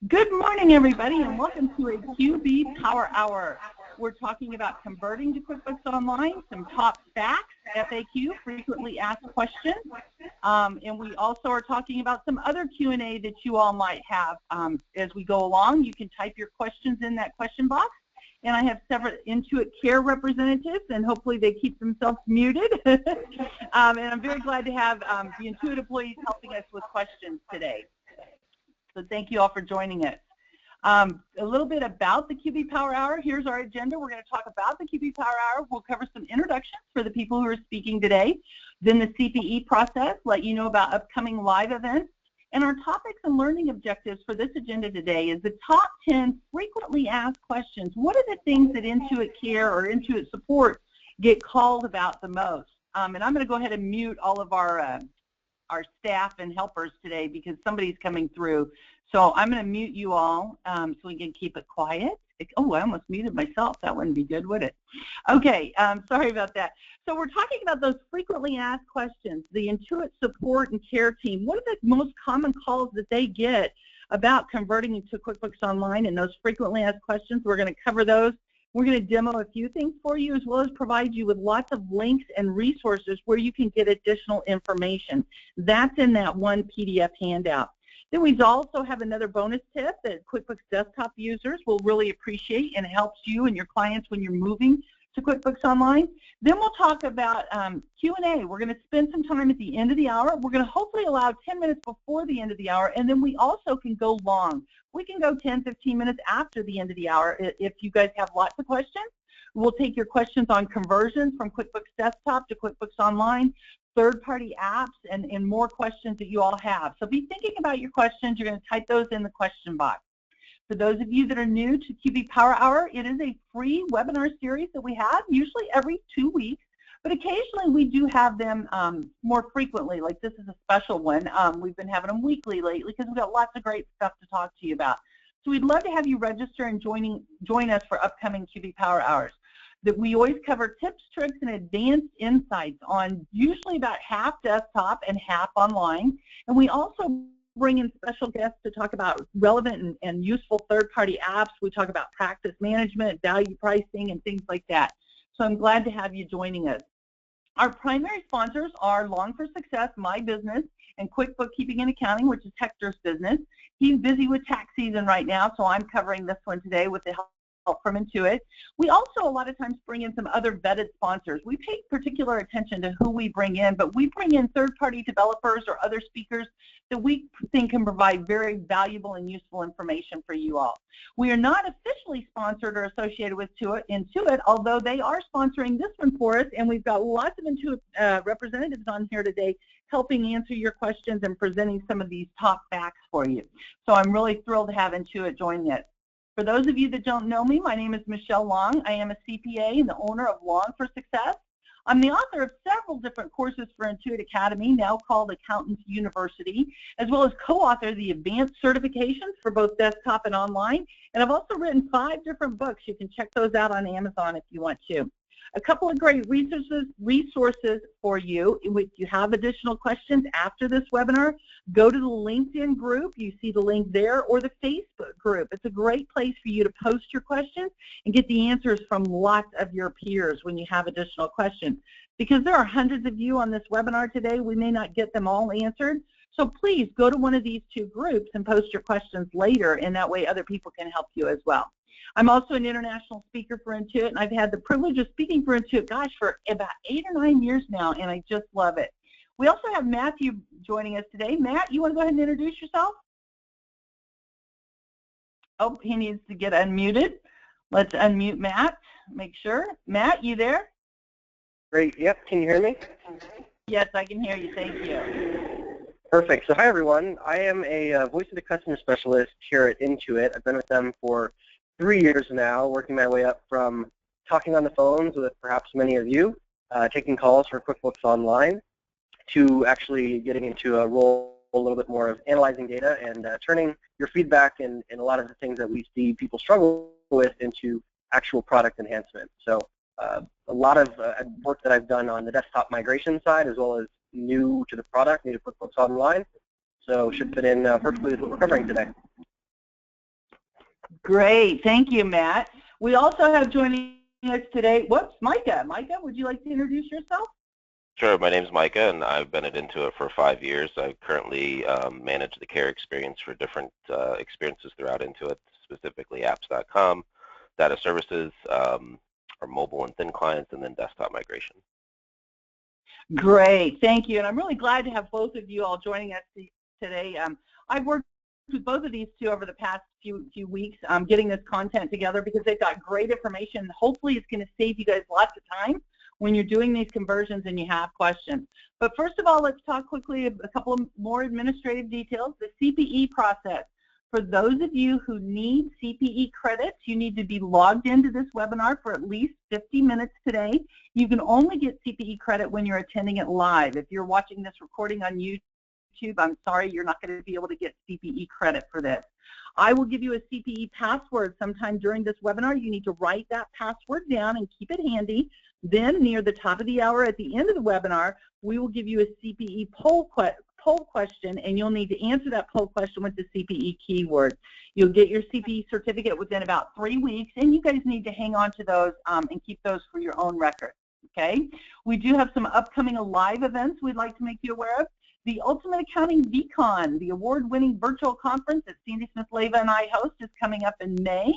Good morning, everybody, and welcome to a QB Power Hour. We're talking about converting to QuickBooks Online, some top facts, FAQ, frequently asked questions, and we also are talking about some other Q&A that you all might have as we go along. You can type your questions in that question box, and I have several Intuit Care representatives, and hopefully they keep themselves muted. And I'm very glad to have the Intuit employees helping us with questions today. So thank you all for joining us. A little bit about the QB Power Hour. Here's our agenda. We're going to talk about the QB Power Hour. We'll cover some introductions for the people who are speaking today, then the CPE process, let you know about upcoming live events, and our topics and learning objectives for this agenda today is the top 10 frequently asked questions. What are the things that Intuit Care or Intuit Support get called about the most? And I'm going to go ahead and mute all of our staff and helpers today because somebody's coming through. So I'm going to mute you all so we can keep it quiet. Oh, I almost muted myself. That wouldn't be good, would it? Okay, sorry about that. So we're talking about those frequently asked questions. The Intuit Support and Care team, what are the most common calls that they get about converting into QuickBooks Online and those frequently asked questions? We're going to cover those. We're going to demo a few things for you as well as provide you with lots of links and resources where you can get additional information. That's in that one PDF handout. Then we also have another bonus tip that QuickBooks Desktop users will really appreciate and helps you and your clients when you're moving to QuickBooks Online. Then we'll talk about Q&A. We're going to spend some time at the end of the hour. We're going to hopefully allow 10 minutes before the end of the hour, and then we also can go long. We can go 10, 15 minutes after the end of the hour if you guys have lots of questions. We'll take your questions on conversions from QuickBooks Desktop to QuickBooks Online, third-party apps, and more questions that you all have. So be thinking about your questions. You're going to type those in the question box. For those of you that are new to QB Power Hour, it is a free webinar series that we have, usually every 2 weeks, but occasionally we do have them more frequently, like this is a special one. We've been having them weekly lately because we've got lots of great stuff to talk to you about. So we'd love to have you register and join us for upcoming QB Power Hours. That we always cover tips, tricks, and advanced insights on usually about half desktop and half online, and we also bring in special guests to talk about relevant and useful third-party apps. We talk about practice management, value pricing, and things like that. So I'm glad to have you joining us. Our primary sponsors are Long for Success, my business, and Quick Bookkeeping and Accounting, which is Hector's business. He's busy with tax season right now, so I'm covering this one today with the help from Intuit. We also a lot of times bring in some other vetted sponsors. We pay particular attention to who we bring in, but we bring in third-party developers or other speakers that we think can provide very valuable and useful information for you all. We are not officially sponsored or associated with Intuit, although they are sponsoring this one for us, and we've got lots of Intuit representatives on here today helping answer your questions and presenting some of these top facts for you. So I'm really thrilled to have Intuit join us. For those of you that don't know me, my name is Michelle Long. I am a CPA and the owner of Long for Success. I'm the author of several different courses for Intuit Academy, now called Accountants University, as well as co-author the advanced certifications for both desktop and online. And I've also written 5 different books. You can check those out on Amazon if you want to. A couple of great resources for you. If you have additional questions after this webinar, go to the LinkedIn group. You see the link there, or the Facebook group. It's a great place for you to post your questions and get the answers from lots of your peers when you have additional questions. Because there are hundreds of you on this webinar today, we may not get them all answered. So please go to one of these 2 groups and post your questions later, and that way other people can help you as well. I'm also an international speaker for Intuit, and I've had the privilege of speaking for Intuit, gosh, for about 8 or 9 years now, and I just love it. We also have Matthew joining us today. Matt, you want to go ahead and introduce yourself? Oh, he needs to get unmuted. Let's unmute Matt, make sure. Matt, you there? Great. Yep. Can you hear me? Yes, I can hear you. Thank you. Perfect. So hi, everyone. I am a voice of the customer specialist here at Intuit. I've been with them for 3 years now, working my way up from talking on the phones with perhaps many of you, taking calls for QuickBooks Online, to actually getting into a role a little bit more of analyzing data and turning your feedback and a lot of the things that we see people struggle with into actual product enhancement. So a lot of work that I've done on the desktop migration side, as well as new to the product, new to QuickBooks Online. So should fit in perfectly with what we're covering today. Great. Thank you, Matt. We also have joining us today, Micah. Micah, would you like to introduce yourself? Sure. My name is Micah, and I've been at Intuit for 5 years. I currently manage the care experience for different experiences throughout Intuit, specifically apps.com, data services, our mobile and thin clients, and then desktop migration. Great. Thank you. And I'm really glad to have both of you all joining us today. I've worked with both of these two over the past few weeks getting this content together because they've got great information. Hopefully it's going to save you guys lots of time when you're doing these conversions and you have questions. But first of all, let's talk quickly a couple of more administrative details. The CPE process. For those of you who need CPE credits, you need to be logged into this webinar for at least 50 minutes today. You can only get CPE credit when you're attending it live. If you're watching this recording on YouTube, I'm sorry, you're not going to be able to get CPE credit for this. I will give you a CPE password sometime during this webinar. You need to write that password down and keep it handy. Then near the top of the hour at the end of the webinar, we will give you a CPE poll question, and you'll need to answer that poll question with the CPE keyword. You'll get your CPE certificate within about 3 weeks, and you guys need to hang on to those and keep those for your own record. Okay? We do have some upcoming live events we'd like to make you aware of. The Ultimate Accounting VCon, the award-winning virtual conference that Sandy Smith-Leva and I host, is coming up in May.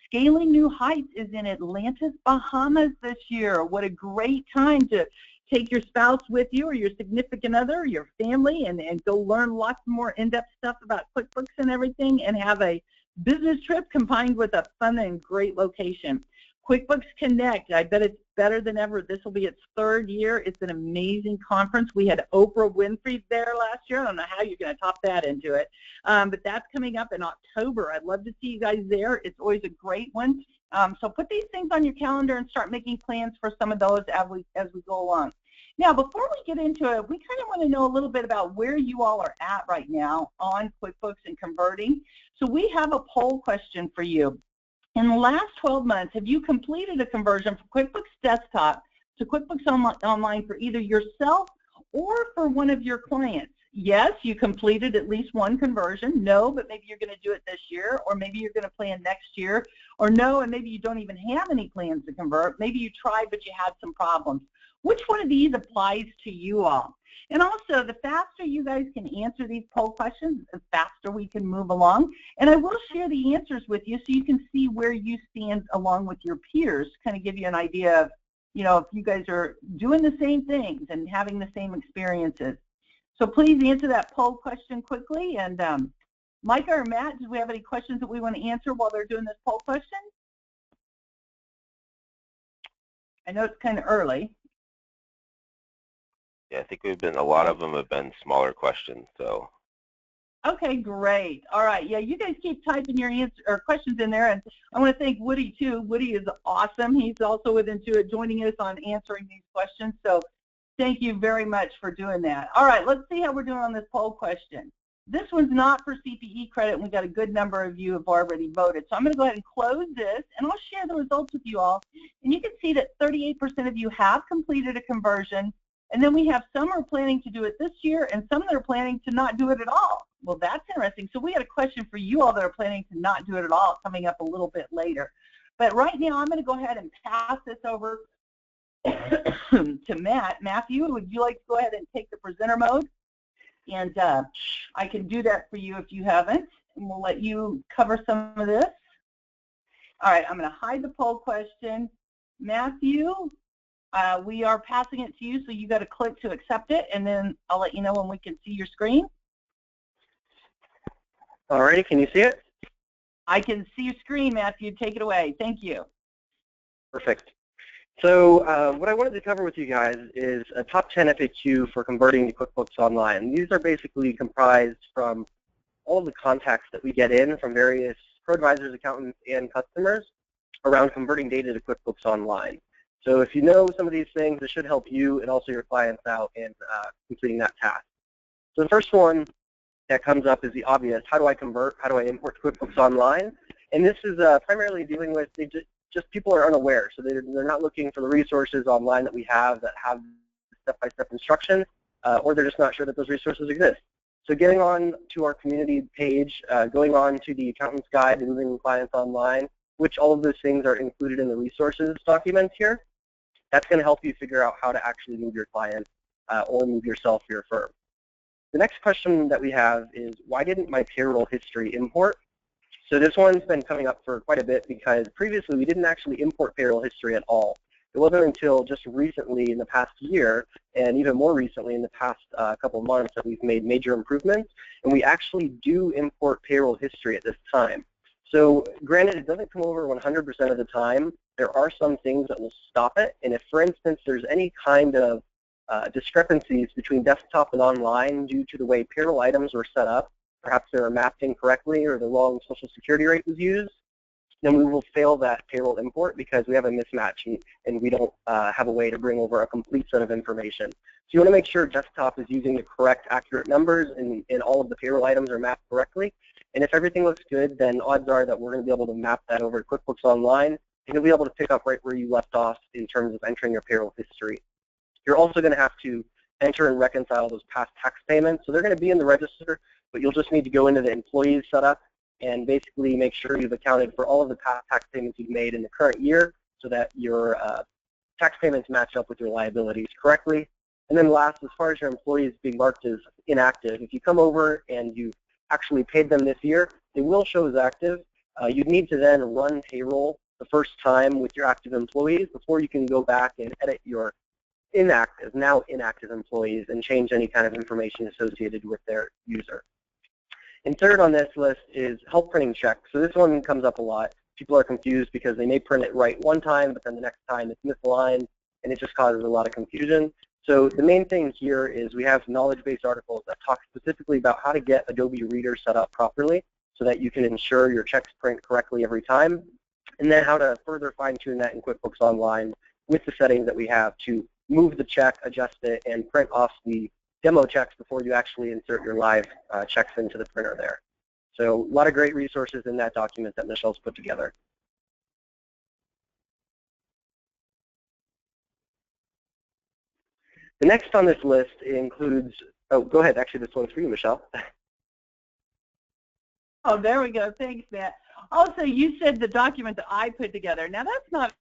Scaling New Heights is in Atlantis, Bahamas this year. What a great time to take your spouse with you or your significant other or your family and go learn lots more in-depth stuff about QuickBooks and everything and have a business trip combined with a fun and great location. QuickBooks Connect, I bet it's better than ever. This will be its 3rd year. It's an amazing conference. We had Oprah Winfrey there last year. I don't know how you're going to top that into it. But that's coming up in October. I'd love to see you guys there. It's always a great one. So put these things on your calendar and start making plans for some of those as we go along. Now, before we get into it, we kind of want to know a little bit about where you all are at right now on QuickBooks and converting. So we have a poll question for you. In the last 12 months, have you completed a conversion from QuickBooks Desktop to QuickBooks Online for either yourself or for one of your clients? Yes, you completed at least one conversion. No, but maybe you're going to do it this year, or maybe you're going to plan next year, or no, and maybe you don't even have any plans to convert. Maybe you tried, but you had some problems. Which one of these applies to you all? And also, the faster you guys can answer these poll questions, the faster we can move along. And I will share the answers with you so you can see where you stand along with your peers, kind of give you an idea of, you know, if you guys are doing the same things and having the same experiences. So please answer that poll question quickly. And Micah or Matt, do we have any questions that we want to answer while they're doing this poll question? I know it's kind of early. Yeah, I think a lot of them have been smaller questions, so. Okay, great. All right, yeah, you guys keep typing your questions in there, and I want to thank Woody too. Woody is awesome. He's also with Intuit joining us on answering these questions, so thank you very much for doing that. All right, let's see how we're doing on this poll question. This one's not for CPE credit, and we've got a good number of you have already voted. So I'm going to go ahead and close this, and I'll share the results with you all. And you can see that 38% of you have completed a conversion. And then we have some are planning to do it this year and some that are planning to not do it at all. Well, that's interesting. So we had a question for you all that are planning to not do it at all coming up a little bit later. But right now, I'm going to go ahead and pass this over to Matt. Matthew, would you like to go ahead and take the presenter mode? And I can do that for you if you haven't. And we'll let you cover some of this. All right, I'm going to hide the poll question. Matthew, we are passing it to you, so you got to click to accept it, and then I'll let you know when we can see your screen. All righty, can you see it? I can see your screen, Matthew. Take it away. Thank you. Perfect. So what I wanted to cover with you guys is a top 10 FAQ for converting to QuickBooks Online. These are basically comprised from all of the contacts that we get in from various pro advisors, accountants, and customers around converting data to QuickBooks Online. So if you know some of these things, it should help you and also your clients out in completing that task. So the first one that comes up is the obvious: how do I convert? How do I import to QuickBooks Online? And this is primarily dealing with just people are unaware, so they're not looking for the resources online that we have that have step-by-step instructions, or they're just not sure that those resources exist. So getting on to our community page, going on to the Accountant's Guide to Moving Clients Online, which all of those things are included in the resources documents here, that's going to help you figure out how to actually move your client or move yourself or your firm. The next question that we have is, why didn't my payroll history import? So this one's been coming up for quite a bit because previously we didn't actually import payroll history at all. It wasn't until just recently in the past year, and even more recently in the past couple of months, that we've made major improvements, and we actually do import payroll history at this time. So granted, it doesn't come over 100% of the time. There are some things that will stop it, and if, for instance, there's any kind of discrepancies between desktop and online due to the way payroll items were set up, perhaps they were mapped incorrectly or the wrong Social Security rate was used, then we will fail that payroll import because we have a mismatch and we don't have a way to bring over a complete set of information. So you want to make sure desktop is using the correct, accurate numbers and all of the payroll items are mapped correctly. And if everything looks good, then odds are that we're going to be able to map that over to QuickBooks Online, and you'll be able to pick up right where you left off in terms of entering your payroll history. You're also going to have to enter and reconcile those past tax payments. So they're going to be in the register, but you'll just need to go into the employees setup and basically make sure you've accounted for all of the past tax payments you've made in the current year so that your tax payments match up with your liabilities correctly. And then last, as far as your employees being marked as inactive, if you come over and you've actually paid them this year, they will show as active. You'd need to then run payroll the first time with your active employees before you can go back and edit your now inactive employees and change any kind of information associated with their user. And third on this list is help printing checks. So this one comes up a lot. People are confused because they may print it right one time, but then the next time it's misaligned, and it just causes a lot of confusion. So the main thing here is we have knowledge-based articles that talk specifically about how to get Adobe Reader set up properly so that you can ensure your checks print correctly every time, and then how to further fine-tune that in QuickBooks Online with the settings that we have to move the check, adjust it, and print off the demo checks before you actually insert your live checks into the printer there. So a lot of great resources in that document that Michelle's put together. The next on this list includes, oh, go ahead. Actually, this one's for you, Michelle. Oh, there we go. Thanks, Matt. Also, you said the document that I put together. Now, that's not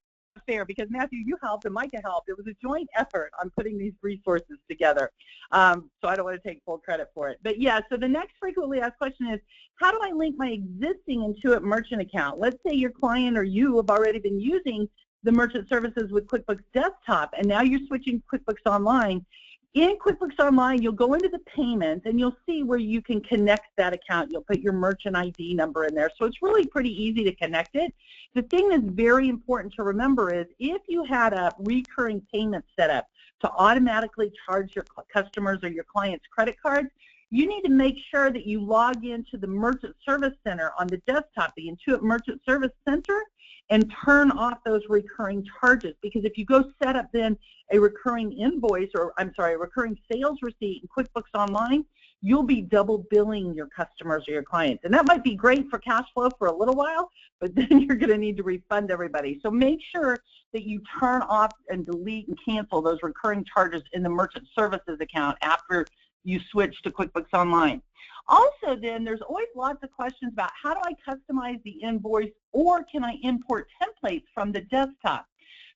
fair because, Matthew, you helped and Micah helped. It was a joint effort on putting these resources together. So I don't want to take full credit for it. But, yeah, so the next frequently asked question is, how do I link my existing Intuit merchant account? Let's say your client or you have already been using the merchant services with QuickBooks Desktop, and now you're switching to QuickBooks Online. In QuickBooks Online, you'll go into the payments, and you'll see where you can connect that account. You'll put your merchant ID number in there. So it's really pretty easy to connect it. The thing that's very important to remember is if you had a recurring payment set up to automatically charge your customers or your clients' credit cards, you need to make sure that you log into the Merchant Service Center on the desktop, the Intuit Merchant Service Center, and turn off those recurring charges. Because if you go set up then a recurring invoice, or I'm sorry, a recurring sales receipt in QuickBooks Online, you'll be double billing your customers or your clients. And that might be great for cash flow for a little while, but then you're going to need to refund everybody. So make sure that you turn off and delete and cancel those recurring charges in the Merchant Services account after you switch to QuickBooks Online. Also then, there's always lots of questions about how do I customize the invoice, or can I import templates from the desktop?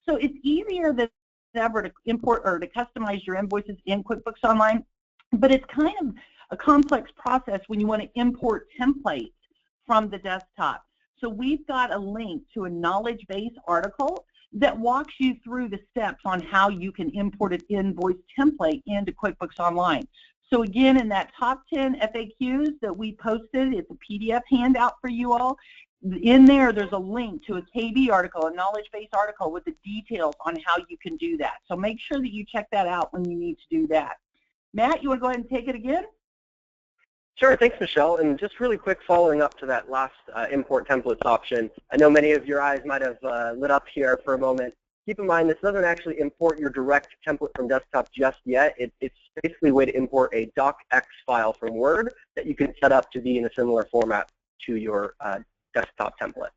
So it's easier than ever to import or to customize your invoices in QuickBooks Online, but it's kind of a complex process when you want to import templates from the desktop. So we've got a link to a knowledge base article that walks you through the steps on how you can import an invoice template into QuickBooks Online. So again, in that top 10 FAQs that we posted, it's a PDF handout for you all. In there, there's a link to a KB article, a knowledge base article with the details on how you can do that. So make sure that you check that out when you need to do that. Matt, you want to go ahead and take it again? Sure, thanks, Michelle. And just really quick, following up to that last import templates option, I know many of your eyes might have lit up here for a moment. Keep in mind, this doesn't actually import your direct template from desktop just yet. It's basically a way to import a docx file from Word that you can set up to be in a similar format to your desktop template.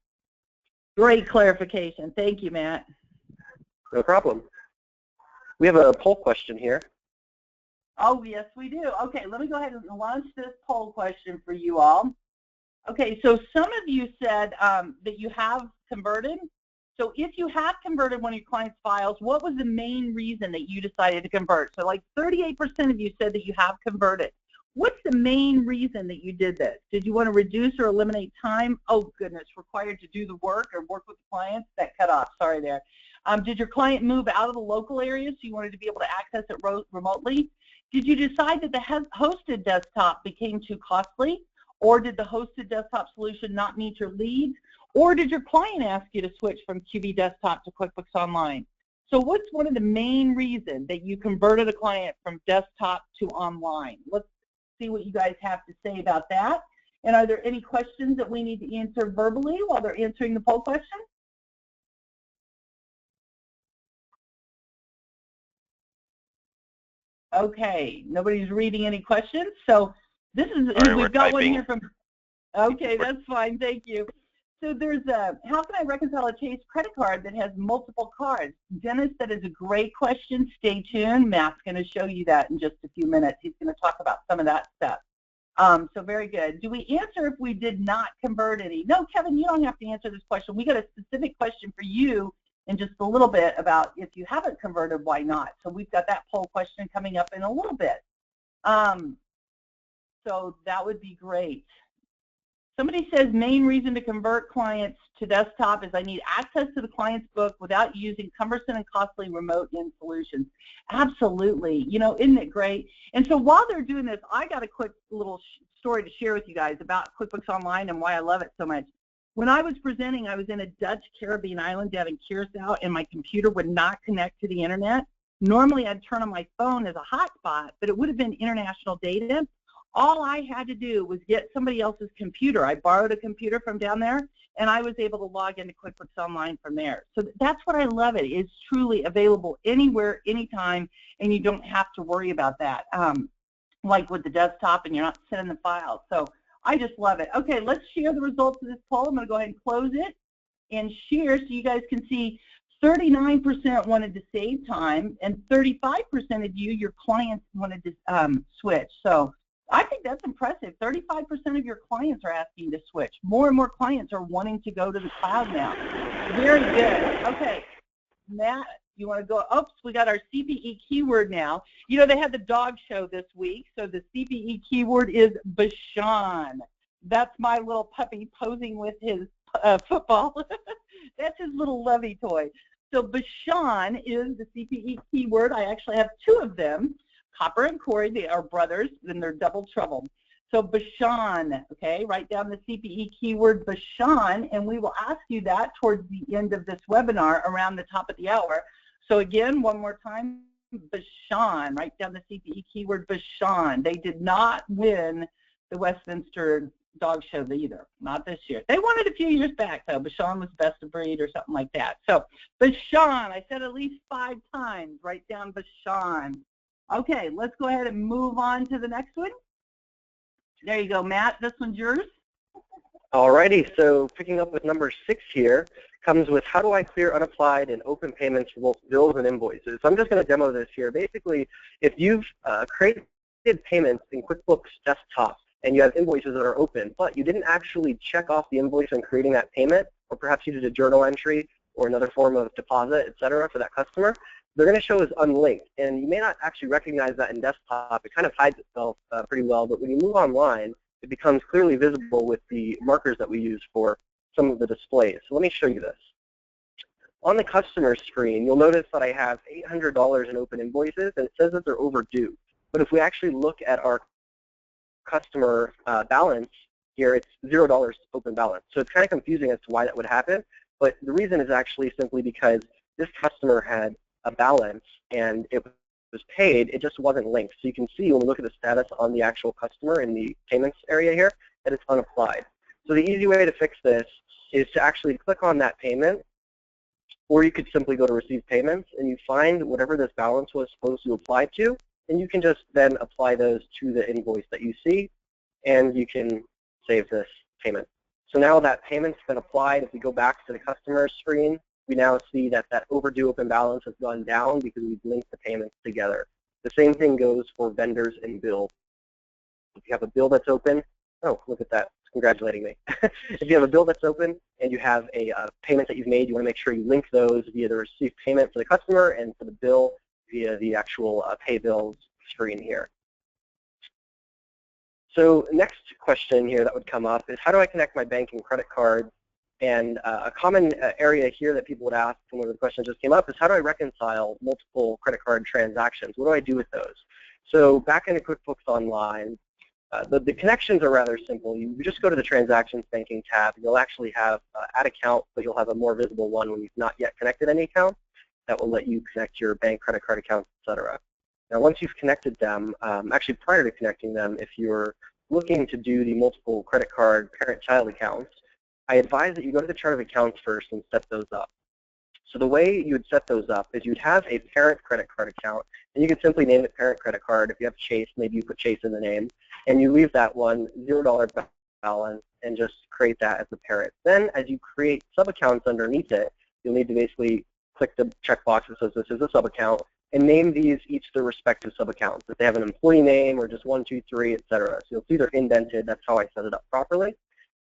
Great clarification. Thank you, Matt. No problem. We have a poll question here. Oh, yes, we do. Okay, let me go ahead and launch this poll question for you all. Okay, so some of you said that you have converted. So if you have converted one of your clients' files, what was the main reason that you decided to convert? So like 38% of you said that you have converted. What's the main reason that you did this? Did you want to reduce or eliminate time? Oh, goodness, required to do the work or work with the clients? That cut off, sorry there. Did your client move out of the local area so you wanted to be able to access it remotely? Did you decide that the hosted desktop became too costly? Or did the hosted desktop solution not meet your needs? Or did your client ask you to switch from QB Desktop to QuickBooks Online? So what's one of the main reasons that you converted a client from desktop to online? Let's see what you guys have to say about that. And are there any questions that we need to answer verbally while they're answering the poll question? Okay, nobody's reading any questions. So this is, we've got one here from, okay, that's fine, thank you. So there's a, how can I reconcile a Chase credit card that has multiple cards? Dennis, that is a great question. Stay tuned. Matt's going to show you that in just a few minutes. He's going to talk about some of that stuff. So very good. Do we answer if we did not convert any? No, Kevin, you don't have to answer this question. We got a specific question for you in just a little bit about if you haven't converted, why not? So we've got that poll question coming up in a little bit. So that would be great. Somebody says main reason to convert clients to desktop is I need access to the client's book without using cumbersome and costly remote-in solutions. Absolutely. You know, isn't it great? And so while they're doing this, I got a quick little story to share with you guys about QuickBooks Online and why I love it so much. When I was presenting, I was in a Dutch Caribbean island down in Curaçao, and my computer would not connect to the internet. Normally, I'd turn on my phone as a hotspot, but it would have been international data. All I had to do was get somebody else's computer. I borrowed a computer from down there, and I was able to log into QuickBooks Online from there. So that's what I love it. It's truly available anywhere, anytime, and you don't have to worry about that, like with the desktop, and you're not sending the files. So I just love it. Okay, let's share the results of this poll. I'm going to go ahead and close it and share so you guys can see 39% wanted to save time, and 35% of you, your clients, wanted to switch. So I think that's impressive. 35% of your clients are asking to switch. More and more clients are wanting to go to the cloud now. Very good. Okay, Matt, you want to go? Oops, we got our CPE keyword now. You know, they had the dog show this week, so the CPE keyword is Bashan. That's my little puppy posing with his football. That's his little lovey toy. So Bashan is the CPE keyword. I actually have two of them. Copper and Corey, they are brothers, and they're double trouble. So Bashan, okay, write down the CPE keyword Bashan, and we will ask you that towards the end of this webinar around the top of the hour. So again, one more time, Bashan, write down the CPE keyword Bashan. They did not win the Westminster Dog Show either, not this year. They won it a few years back, though. Bashan was best of breed or something like that. So Bashan, I said at least 5 times, write down Bashan. Okay, let's go ahead and move on to the next one. There you go, Matt. This one's yours. Alrighty, so picking up with number 6 here comes with how do I clear unapplied and open payments for both bills and invoices. So I'm just going to demo this here. Basically, if you've created payments in QuickBooks Desktop and you have invoices that are open, but you didn't actually check off the invoice when creating that payment, or perhaps you did a journal entry or another form of deposit, etc., for that customer, they're going to show as unlinked, and you may not actually recognize that in desktop. It kind of hides itself pretty well, but when you move online, it becomes clearly visible with the markers that we use for some of the displays. So let me show you this. On the customer screen, you'll notice that I have $800 in open invoices, and it says that they're overdue. But if we actually look at our customer balance here, it's $0 open balance. So it's kind of confusing as to why that would happen, but the reason is actually simply because this customer had a balance and it was paid, it just wasn't linked. So you can see when we look at the status on the actual customer in the payments area here that it's unapplied. So the easy way to fix this is to actually click on that payment, or you could simply go to receive payments and you find whatever this balance was supposed to apply to, and you can just then apply those to the invoice that you see, and you can save this payment. So now that payment's been applied, if we go back to the customer screen, we now see that that overdue open balance has gone down because we've linked the payments together. The same thing goes for vendors and bills. If you have a bill that's open, oh, look at that, it's congratulating me. If you have a bill that's open and you have a payment that you've made, you want to make sure you link those via the received payment for the customer and for the bill via the actual pay bills screen here. So next question here that would come up is, how do I connect my bank and credit card? And a common area here that people would ask when the question just came up is, how do I reconcile multiple credit card transactions? What do I do with those? So back into QuickBooks Online, the connections are rather simple. You just go to the Transactions Banking tab. You'll actually have Add Account, but you'll have a more visible one when you've not yet connected any account. That will let you connect your bank, credit card accounts, etc. Now, once you've connected them, actually prior to connecting them, if you're looking to do the multiple credit card parent-child accounts, I advise that you go to the chart of accounts first and set those up. So the way you would set those up is you'd have a parent credit card account, and you could simply name it parent credit card. If you have Chase, maybe you put Chase in the name, and you leave that one $0 balance and just create that as the parent. Then as you create sub-accounts underneath it, you'll need to basically click the checkbox that says this is a sub-account and name these each their respective sub-accounts. If they have an employee name or just 1, 2, 3, etc. So you'll see they're indented. That's how I set it up properly.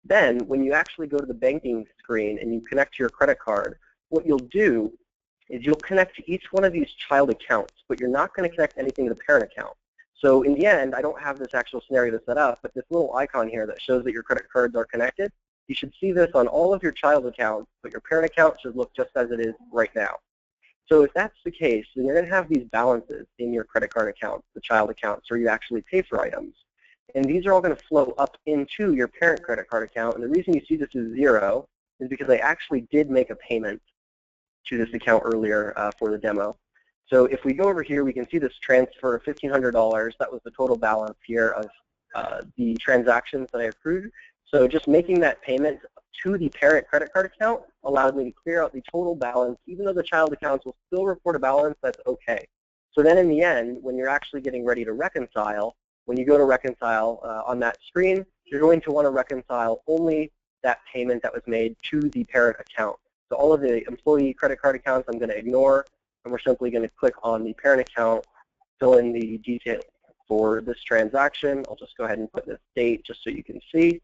Then when you actually go to the banking screen and you connect to your credit card, what you'll do is you'll connect to each one of these child accounts, but you're not going to connect anything to the parent account. So in the end, I don't have this actual scenario to set up, but this little icon here that shows that your credit cards are connected, you should see this on all of your child accounts, but your parent account should look just as it is right now. So if that's the case, then you're going to have these balances in your credit card accounts, the child accounts, where you actually pay for items. And these are all going to flow up into your parent credit card account. And the reason you see this as 0 is because I actually did make a payment to this account earlier for the demo. So if we go over here, we can see this transfer of $1,500. That was the total balance here of the transactions that I accrued. So just making that payment to the parent credit card account allowed me to clear out the total balance. Even though the child accounts will still report a balance, that's okay. So then in the end, when you're actually getting ready to reconcile, when you go to reconcile on that screen, you're going to want to reconcile only that payment that was made to the parent account. So all of the employee credit card accounts I'm going to ignore, and we're simply going to click on the parent account, fill in the details for this transaction. I'll just go ahead and put this date just so you can see.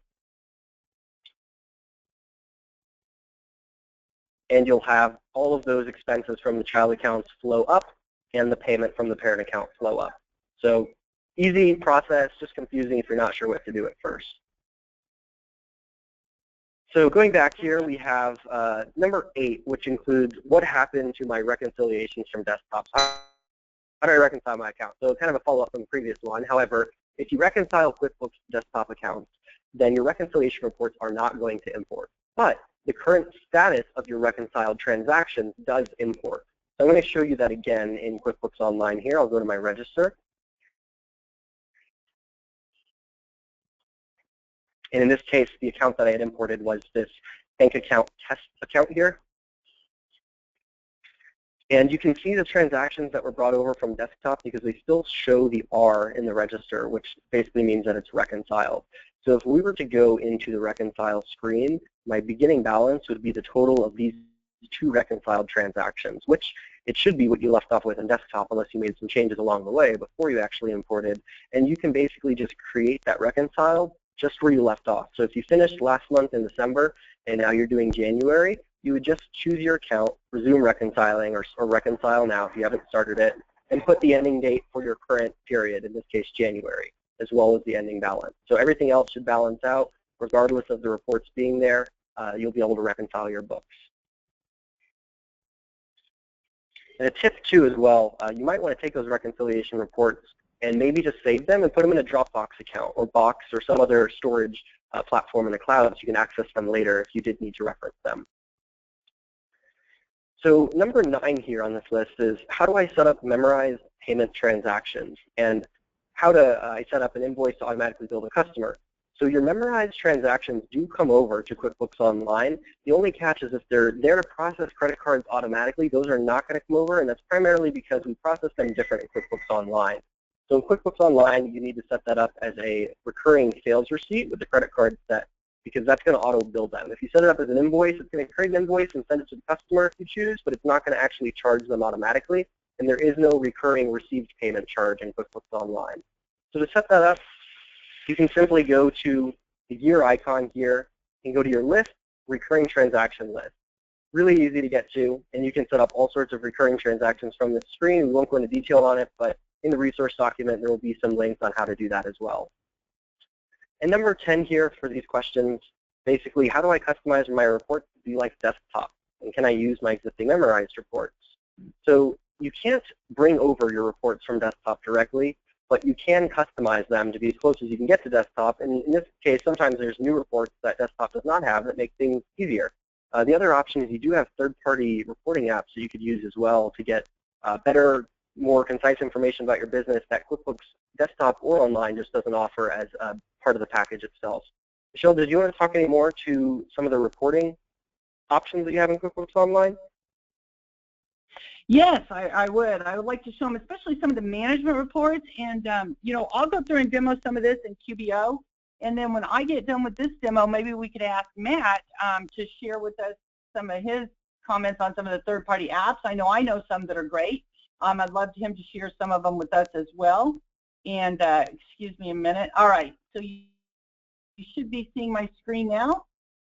And you'll have all of those expenses from the child accounts flow up and the payment from the parent account flow up. So easy process, just confusing if you're not sure what to do at first. So going back here, we have number 8, which includes what happened to my reconciliations from desktops. How do I reconcile my account? So kind of a follow-up from the previous one. However, if you reconcile QuickBooks Desktop accounts, then your reconciliation reports are not going to import. But the current status of your reconciled transactions does import. So I'm going to show you that again in QuickBooks Online here. I'll go to my register. And in this case, the account that I had imported was this bank account test account here. And you can see the transactions that were brought over from desktop because they still show the R in the register, which basically means that it's reconciled. So if we were to go into the reconcile screen, my beginning balance would be the total of these 2 reconciled transactions, which it should be what you left off with in desktop unless you made some changes along the way before you actually imported. And you can basically just create that reconciled just where you left off. So if you finished last month in December and now you're doing January, you would just choose your account, resume reconciling, or reconcile now if you haven't started it, and put the ending date for your current period, in this case January, as well as the ending balance. So everything else should balance out regardless of the reports being there. You'll be able to reconcile your books. And a tip too as well, you might want to take those reconciliation reports and maybe just save them and put them in a Dropbox account or Box or some other storage platform in the cloud so you can access them later if you did need to reference them. So number 9 here on this list is how do I set up memorize payment transactions and how do I set up an invoice to automatically bill the customer. So your memorized transactions do come over to QuickBooks Online. The only catch is if they're there to process credit cards automatically, those are not going to come over, and that's primarily because we process them different in QuickBooks Online. So in QuickBooks Online, you need to set that up as a recurring sales receipt with the credit card set because that's going to auto-bill them. If you set it up as an invoice, it's going to create an invoice and send it to the customer if you choose, but it's not going to actually charge them automatically. and there is no recurring received payment charge in QuickBooks Online. So to set that up, you can simply go to the gear icon here and go to your list, recurring transaction list. Really easy to get to, and you can set up all sorts of recurring transactions from this screen. We won't go into detail on it, but in the resource document there will be some links on how to do that as well. And number 10 here for these questions, basically, how do I customize my report to be like desktop? And can I use my existing memorized reports? So you can't bring over your reports from desktop directly, but you can customize them to be as close as you can get to desktop. And in this case, sometimes there's new reports that desktop does not have that make things easier. The other option is you do have third-party reporting apps that you could use as well to get better, more concise information about your business that QuickBooks Desktop or Online just doesn't offer as part of the package itself. Michelle, did you want to talk any more to some of the reporting options that you have in QuickBooks Online? Yes, I would. I would like to show them, especially some of the management reports. And, I'll go through and demo some of this in QBO. And then when I get done with this demo, maybe we could ask Matt to share with us some of his comments on some of the third-party apps. I know some that are great. I'd love him to share some of them with us as well. And excuse me a minute. All right, so you should be seeing my screen now.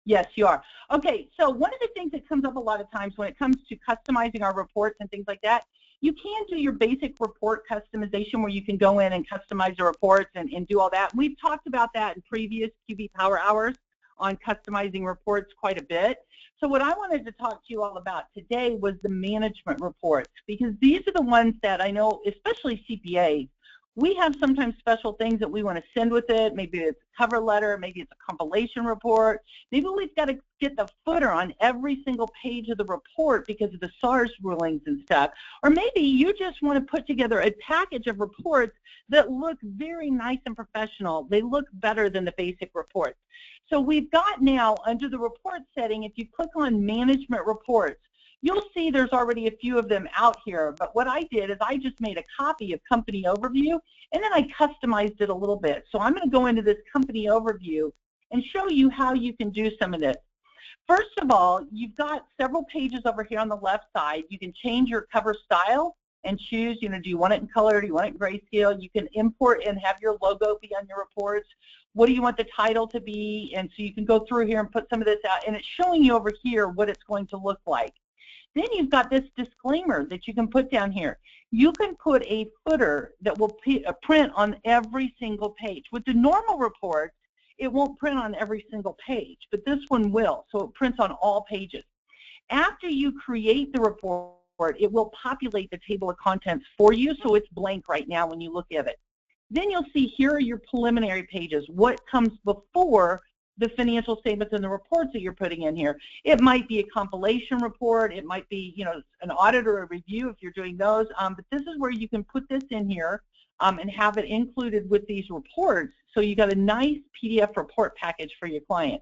Yes, you are. Okay, so one of the things that comes up a lot of times when it comes to customizing our reports and things like that, you can do your basic report customization where you can go in and customize the reports and do all that. We've talked about that in previous QB Power Hours on customizing reports quite a bit. So what I wanted to talk to you all about today was the management reports, because these are the ones that I know, especially CPAs, we have sometimes special things that we want to send with it. Maybe it's a cover letter, maybe it's a compilation report. Maybe we've got to get the footer on every single page of the report because of the SARS rulings and stuff. Or maybe you just want to put together a package of reports that look very nice and professional. They look better than the basic reports. So we've got now, under the report setting, if you click on management reports, you'll see there's already a few of them out here, but what I did is I just made a copy of company overview and then I customized it a little bit. So I'm going to go into this company overview and show you how you can do some of this. First of all, you've got several pages over here on the left side. You can change your cover style and choose, do you want it in color, do you want it in grayscale? You can import and have your logo be on your reports. What do you want the title to be? And so you can go through here and put some of this out, and it's showing you over here what it's going to look like. Then you've got this disclaimer that you can put down here. You can put a footer that will print on every single page. With the normal reports, it won't print on every single page, but this one will, so it prints on all pages. After you create the report, it will populate the table of contents for you, so it's blank right now when you look at it. Then you'll see here are your preliminary pages, what comes before the financial statements and the reports that you're putting in here. It might be a compilation report, it might be an audit or a review if you're doing those, but this is where you can put this in here and have it included with these reports, so you got a nice PDF report package for your client.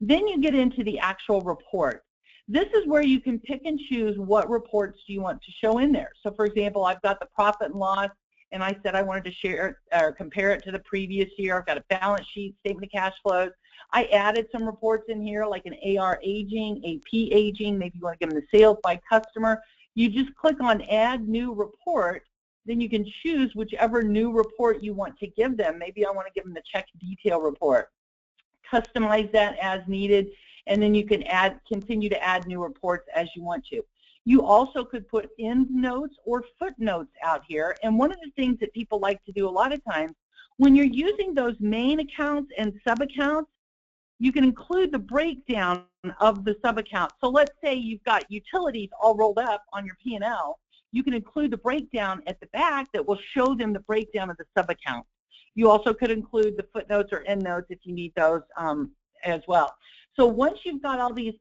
Then you get into the actual report. This is where you can pick and choose what reports do you want to show in there. So for example, I've got the profit and loss, and I said I wanted to share or compare it to the previous year. I've got a balance sheet, statement of cash flows. I added some reports in here like an AR aging, AP aging, maybe you want to give them the sales by customer. You just click on add new report, then you can choose whichever new report you want to give them. Maybe I want to give them the check detail report. Customize that as needed, and then you can continue to add new reports as you want to. You also could put endnotes or footnotes out here, and one of the things that people like to do a lot of times, when you're using those main accounts and sub-accounts, you can include the breakdown of the sub-account. So let's say you've got utilities all rolled up on your P&L. You can include the breakdown at the back that will show them the breakdown of the sub-account. You also could include the footnotes or endnotes if you need those as well. So once you've got all these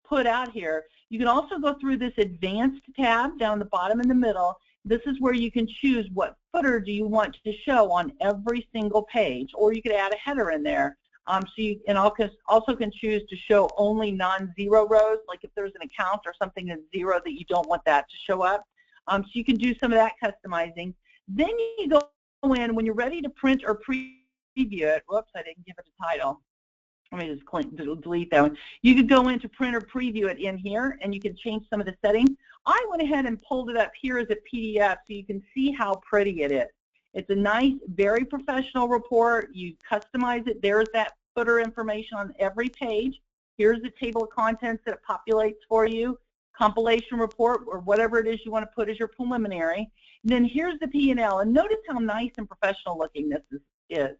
put out here, you can also go through this advanced tab down the bottom in the middle. This is where you can choose what footer do you want to show on every single page, or you could add a header in there. So you can also can choose to show only non-zero rows, like if there's an account or something that's zero that you don't want that to show up. So you can do some of that customizing. Then you go in, when you're ready to print or preview it, whoops, I didn't give it a title. Let me just delete that one. You could go into print or preview it in here, and you can change some of the settings. I went ahead and pulled it up here as a PDF so you can see how pretty it is. It's a nice, very professional report. You customize it. There's that footer information on every page. Here's the table of contents that it populates for you, compilation report, or whatever it is you want to put as your preliminary. And then here's the P&L. And notice how nice and professional looking this is.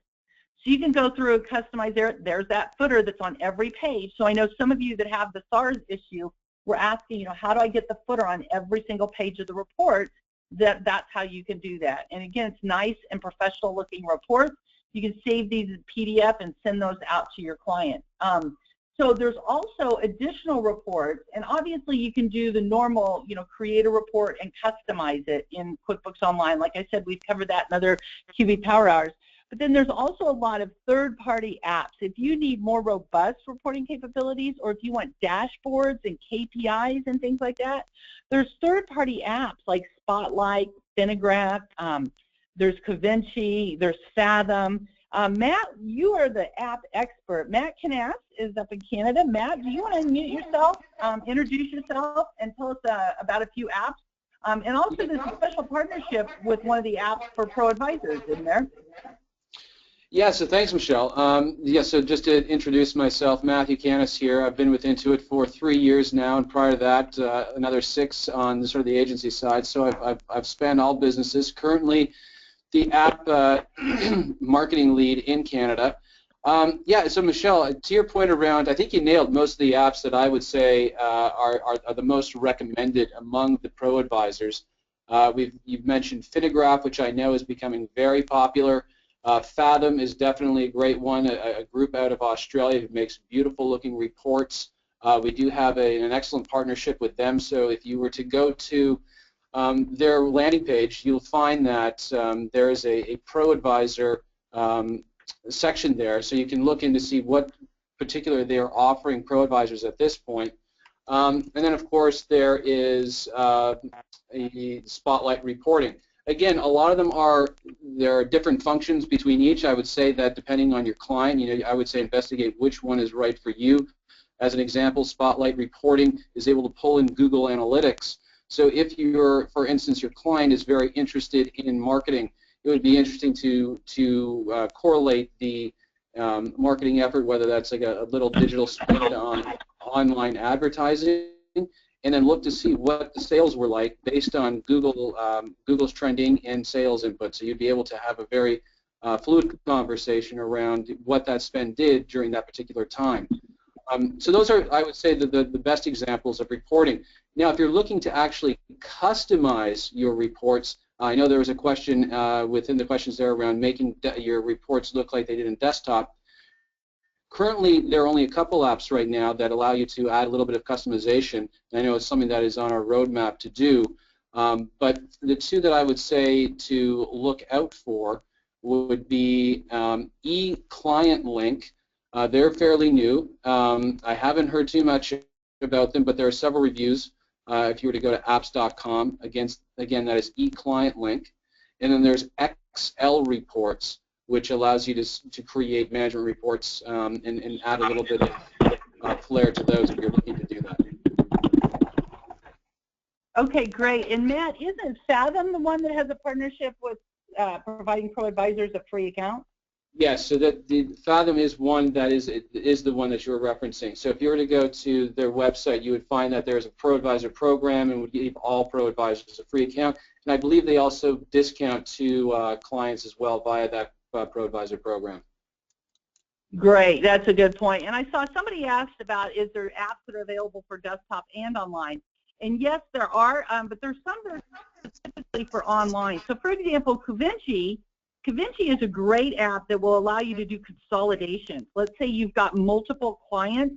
So you can go through and customize there. There's that footer that's on every page. So I know some of you that have the SARS issue were asking, how do I get the footer on every single page of the report? That's how you can do that. And again, it's nice and professional looking reports. You can save these as PDF and send those out to your client. So there's also additional reports, and obviously you can do the normal, create a report and customize it in QuickBooks Online. Like I said, we've covered that in other QB Power Hours. But then there's also a lot of third-party apps. If you need more robust reporting capabilities, or if you want dashboards and KPIs and things like that, there's third-party apps like Spotlight, Finagraph, there's Covinci, there's Fathom. Matt, you are the app expert. Matt Knass is up in Canada. Matt, do you want to unmute yourself, introduce yourself, and tell us about a few apps? And also there's a special partnership with one of the apps for pro advisors, isn't there? Yeah, so thanks, Michelle. So just to introduce myself, Matthew Canis here. I've been with Intuit for 3 years now, and prior to that, another 6 on sort of the agency side. So I've spanned all businesses. Currently, the app marketing lead in Canada. So Michelle, to your point around, I think you nailed most of the apps that I would say are the most recommended among the pro advisors. You've mentioned Finagraph, which I know is becoming very popular. Fathom is definitely a great one, a group out of Australia who makes beautiful looking reports. We do have an excellent partnership with them, so if you were to go to their landing page, you'll find that there is a pro advisor section there, so you can look in to see what particular they're offering pro advisors at this point. And then of course there is a Spotlight reporting. Again, a lot of them there are different functions between each. I would say that depending on your client, I would say investigate which one is right for you. As an example, Spotlight reporting is able to pull in Google Analytics. So if for instance, your client is very interested in marketing, it would be interesting to correlate the marketing effort, whether that's like a little digital spend on online advertising, and then look to see what the sales were like based on Google's trending and sales input. So you'd be able to have a very fluid conversation around what that spend did during that particular time. So those are, I would say, the best examples of reporting. Now, if you're looking to actually customize your reports, I know there was a question within the questions there around making your reports look like they did in desktop. Currently, there are only a couple apps right now that allow you to add a little bit of customization. I know it's something that is on our roadmap to do, but the two that I would say to look out for would be eClient Link. They're fairly new. I haven't heard too much about them, but there are several reviews. If you were to go to apps.com, again, that is eClient Link. And then there's XL Reports, which allows you to create management reports and add a little bit of flair to those if you're looking to do that. Okay, great. And Matt, isn't Fathom the one that has a partnership with providing pro advisors a free account? Yes, so the Fathom is one that is the one that you were referencing. So if you were to go to their website, you would find that there's a pro advisor program and would give all pro advisors a free account. And I believe they also discount to clients as well via that pro advisor program. Great, that's a good point. And I saw somebody asked about, is there apps that are available for desktop and online? And yes, there are, but there's some that are specifically for online. So for example, Covinci is a great app that will allow you to do consolidation. Let's say you've got multiple clients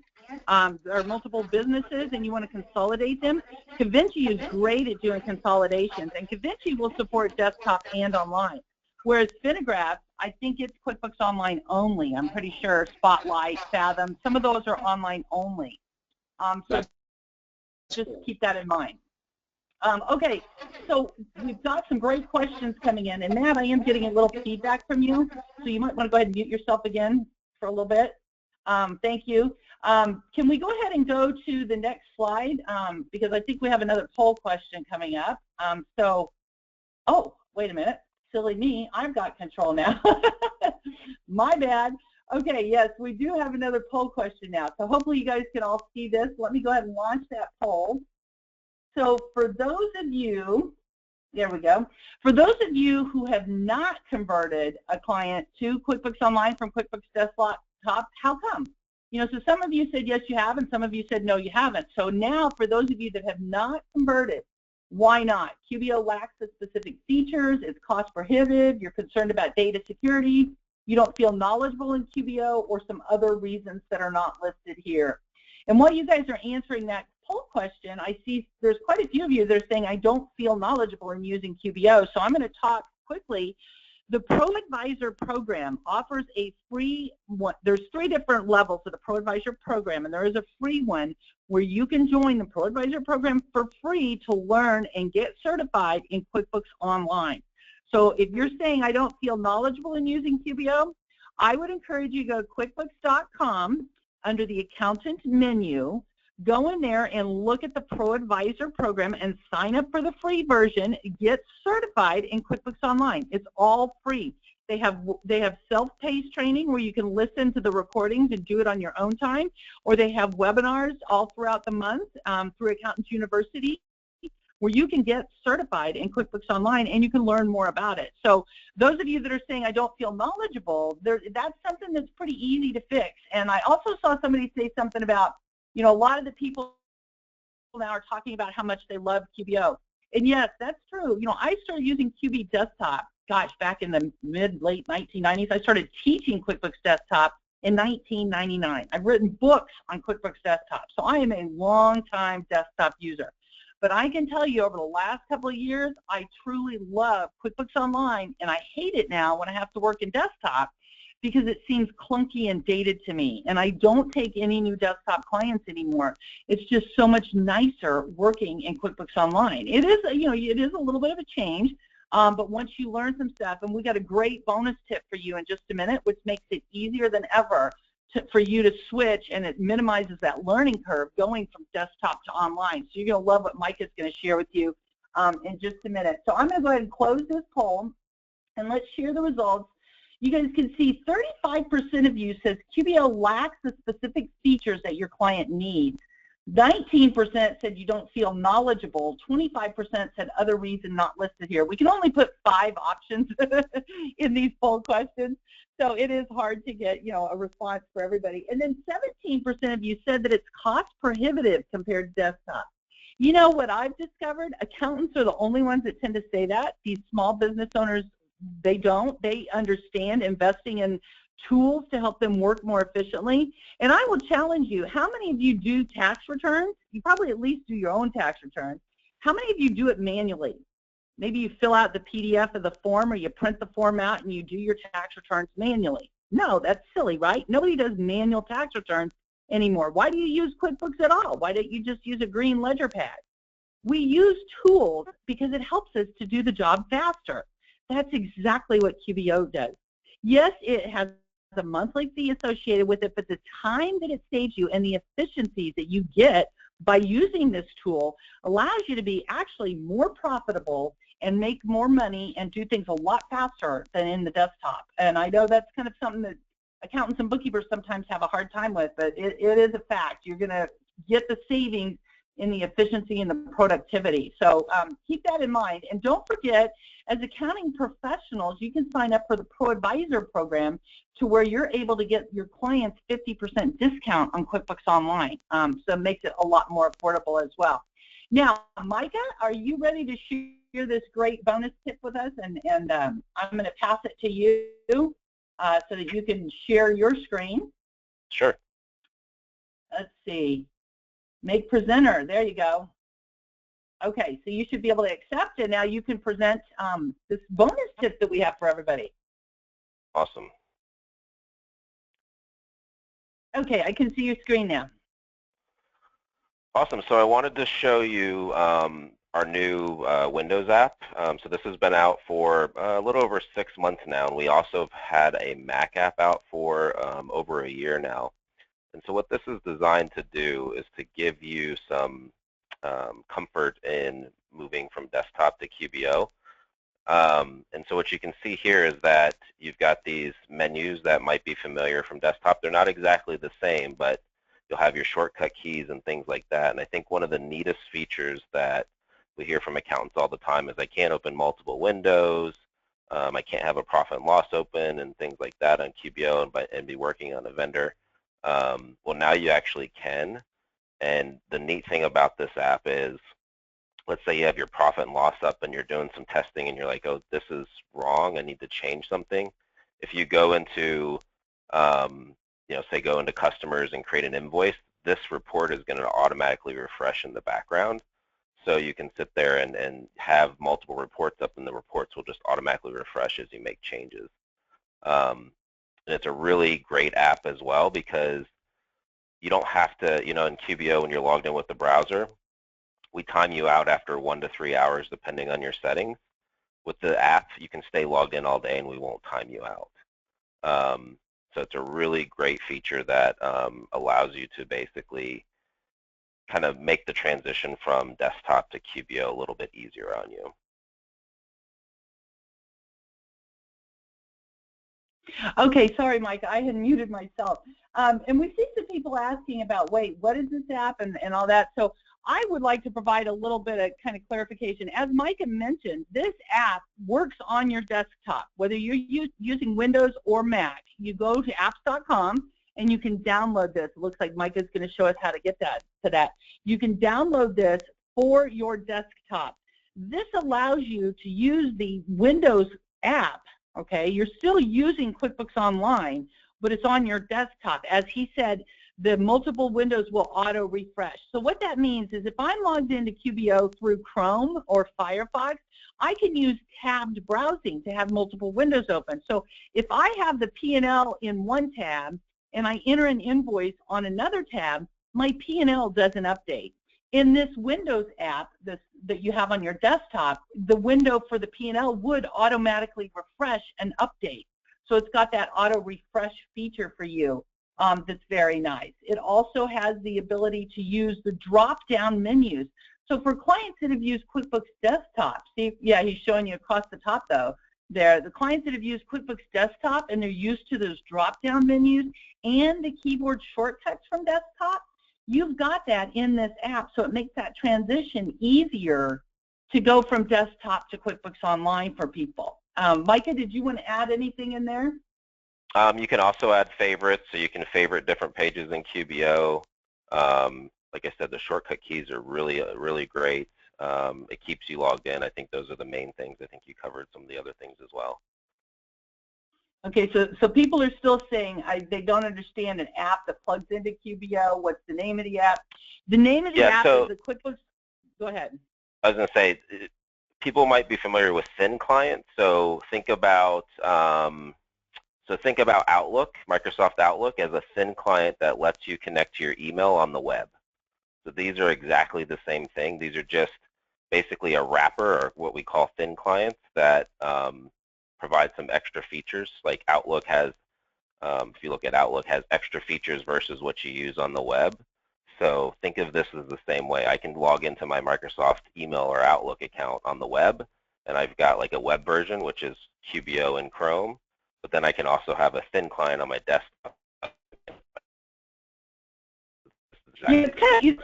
or multiple businesses and you want to consolidate them. Covinci is great at doing consolidations, and Covinci will support desktop and online. Whereas Finagraph, I think it's QuickBooks Online only. I'm pretty sure Spotlight, Fathom, some of those are online only. So just keep that in mind. Okay, so we've got some great questions coming in, and Matt, I am getting a little feedback from you, so you might want to go ahead and mute yourself again for a little bit. Thank you. Can we go ahead and go to the next slide? Because I think we have another poll question coming up. Oh, wait a minute. Silly me. I've got control now. My bad. Okay, yes, we do have another poll question now. So hopefully you guys can all see this. Let me go ahead and launch that poll. So for those of you, there we go. For those of you who have not converted a client to QuickBooks Online from QuickBooks Desktop, how come? You know, so some of you said yes, you have, and some of you said no, you haven't. So now for those of you that have not converted, why not? QBO lacks the specific features, it's cost prohibitive, you're concerned about data security, you don't feel knowledgeable in QBO, or some other reasons that are not listed here. And while you guys are answering that poll question, I see there's quite a few of you that are saying I don't feel knowledgeable in using QBO. So I'm going to talk quickly. The Pro Advisor program offers a free one. There's 3 different levels of the Pro Advisor program, and there is a free one where you can join the Pro Advisor program for free to learn and get certified in QuickBooks Online. So if you're saying I don't feel knowledgeable in using QBO, I would encourage you to go to QuickBooks.com under the Accountant menu, go in there and look at the Pro Advisor program and sign up for the free version, get certified in QuickBooks Online. It's all free. They have self-paced training where you can listen to the recordings and do it on your own time, or they have webinars all throughout the month through Accountants University, where you can get certified in QuickBooks Online and you can learn more about it. So those of you that are saying I don't feel knowledgeable, that's something that's pretty easy to fix. And I also saw somebody say something about, you know, a lot of the people now are talking about how much they love QBO. And yes, that's true. You know, I started using QB Desktop, gosh, back in the late 1990s. I started teaching QuickBooks Desktop in 1999. I've written books on QuickBooks Desktop, so I am a long-time desktop user. But I can tell you over the last couple of years, I truly love QuickBooks Online, and I hate it now when I have to work in desktop because it seems clunky and dated to me, and I don't take any new desktop clients anymore. It's just so much nicer working in QuickBooks Online. It is, you know, it is a little bit of a change, but once you learn some stuff, and we got a great bonus tip for you in just a minute, which makes it easier than ever for you to switch, and it minimizes that learning curve going from desktop to online. So you're going to love what Mike is going to share with you in just a minute. So I'm going to go ahead and close this poll, and let's share the results. You guys can see 35% of you says QBO lacks the specific features that your client needs. 19% said you don't feel knowledgeable. 25% said other reason not listed here. We can only put 5 options in these poll questions, so it is hard to get, you know, a response for everybody. And then 17% of you said that it's cost prohibitive compared to desktop. You know what I've discovered? Accountants are the only ones that tend to say that. These small business owners, they don't. They understand investing in tools to help them work more efficiently. And I will challenge you, how many of you do tax returns? You probably at least do your own tax returns. How many of you do it manually? Maybe you fill out the PDF of the form, or you print the form out and you do your tax returns manually. No, that's silly, right? Nobody does manual tax returns anymore. Why do you use QuickBooks at all? Why don't you just use a green ledger pad? We use tools because it helps us to do the job faster. That's exactly what QBO does. Yes, it has a monthly fee associated with it, but the time that it saves you and the efficiencies that you get by using this tool allows you to be actually more profitable and make more money and do things a lot faster than in the desktop. And I know that's kind of something that accountants and bookkeepers sometimes have a hard time with, but it is a fact. You're going to get the savings in the efficiency and the productivity. So keep that in mind. And don't forget, as accounting professionals, you can sign up for the Pro Advisor program to where you're able to get your clients 50% discount on QuickBooks Online. So it makes it a lot more affordable as well. Now, Micah, are you ready to share this great bonus tip with us? And I'm going to pass it to you so that you can share your screen. Sure. Let's see. Make presenter. There you go. Okay, so you should be able to accept it. Now you can present this bonus tip that we have for everybody. Awesome. Okay, I can see your screen now. Awesome. So I wanted to show you our new Windows app. So this has been out for a little over 6 months now, and we also have had a Mac app out for over a year now. And so what this is designed to do is to give you some comfort in moving from desktop to QBO. And so what you can see here is that you've got these menus that might be familiar from desktop. They're not exactly the same, but you'll have your shortcut keys and things like that. And I think one of the neatest features that we hear from accountants all the time is I can't open multiple windows, I can't have a profit and loss open and things like that on QBO and be working on a vendor. Well, now you actually can. And the neat thing about this app is, let's say you have your profit and loss up and you're doing some testing and you're like, oh, this is wrong, I need to change something. If you go into, say go into customers and create an invoice, this report is going to automatically refresh in the background. So you can sit there and have multiple reports up, and the reports will just automatically refresh as you make changes. And it's a really great app as well, because you don't have to, in QBO when you're logged in with the browser, we time you out after 1 to 3 hours depending on your settings. With the app, you can stay logged in all day and we won't time you out. So it's a really great feature that allows you to basically kind of make the transition from desktop to QBO a little bit easier on you. Okay, sorry, Mike, I had muted myself. And we see some people asking about, wait, what is this app and all that. So I would like to provide a little bit of kind of clarification. As Micah mentioned, this app works on your desktop, whether you're using Windows or Mac. You go to apps.com and you can download this. It looks like Micah's going to show us how to get to that. You can download this for your desktop. This allows you to use the Windows app. Okay, you're still using QuickBooks Online, but it's on your desktop. As he said, the multiple windows will auto refresh. So what that means is if I'm logged into QBO through Chrome or Firefox, I can use tabbed browsing to have multiple windows open. So if I have the P&L in one tab and I enter an invoice on another tab, my P&L doesn't update. In this Windows app that you have on your desktop, the window for the P&L would automatically refresh and update. So it's got that auto refresh feature for you that's very nice. It also has the ability to use the drop-down menus. So for clients that have used QuickBooks Desktop, see, yeah, he's showing you across the top though, there, the clients that have used QuickBooks Desktop and they're used to those drop-down menus and the keyboard shortcuts from desktop, you've got that in this app, so it makes that transition easier to go from desktop to QuickBooks Online for people. Micah, did you want to add anything in there? You can also add favorites, so you can favorite different pages in QBO. Like I said, the shortcut keys are really great. It keeps you logged in. I think those are the main things. I think you covered some of the other things as well. Okay, so people are still saying they don't understand an app that plugs into QBO. What's the name of the app? The name of the app is the QuickBooks. Go ahead. I was going to say, people might be familiar with thin clients. So think about Outlook, Microsoft Outlook, as a thin client that lets you connect to your email on the web. So these are exactly the same thing. These are just basically a wrapper, or what we call thin clients, that provide some extra features. Like Outlook has, if you look at Outlook, has extra features versus what you use on the web. So think of this as the same way. I can log into my Microsoft email or Outlook account on the web, and I've got like a web version, which is QBO and Chrome, but then I can also have a thin client on my desktop. Yeah, it's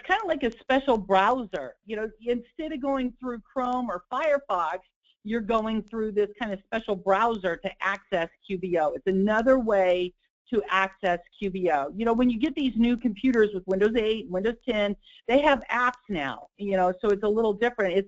kind of like a special browser. You know, instead of going through Chrome or Firefox, you're going through this kind of special browser to access QBO. It's another way to access QBO. You know, when you get these new computers with Windows 8, Windows 10, they have apps now, you know, so it's a little different.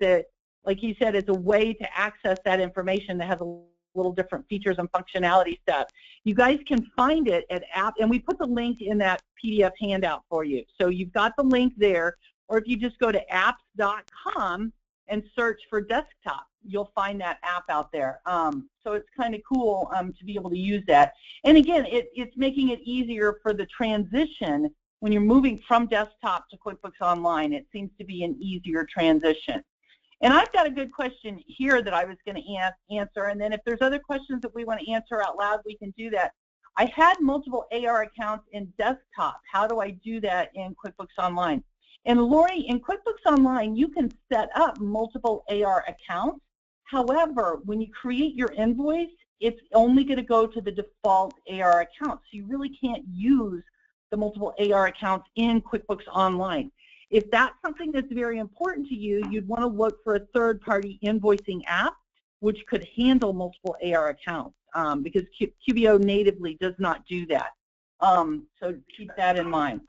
Like he said, it's a way to access that information that has a little different features and functionality stuff. You guys can find it at app, and we put the link in that PDF handout for you. So you've got the link there, or if you just go to apps.com and search for desktop, you'll find that app out there. So it's kind of cool to be able to use that. And again, it's making it easier for the transition when you're moving from desktop to QuickBooks Online. It seems to be an easier transition. And I've got a good question here that I was going to answer, and then if there's other questions that we want to answer out loud, we can do that. I had multiple AR accounts in Desktop. How do I do that in QuickBooks Online? And Lori, in QuickBooks Online, you can set up multiple AR accounts. However, when you create your invoice, it's only going to go to the default AR account. So you really can't use the multiple AR accounts in QuickBooks Online. If that's something that's very important to you, you'd want to look for a third-party invoicing app which could handle multiple AR accounts because QBO natively does not do that. So keep that in mind.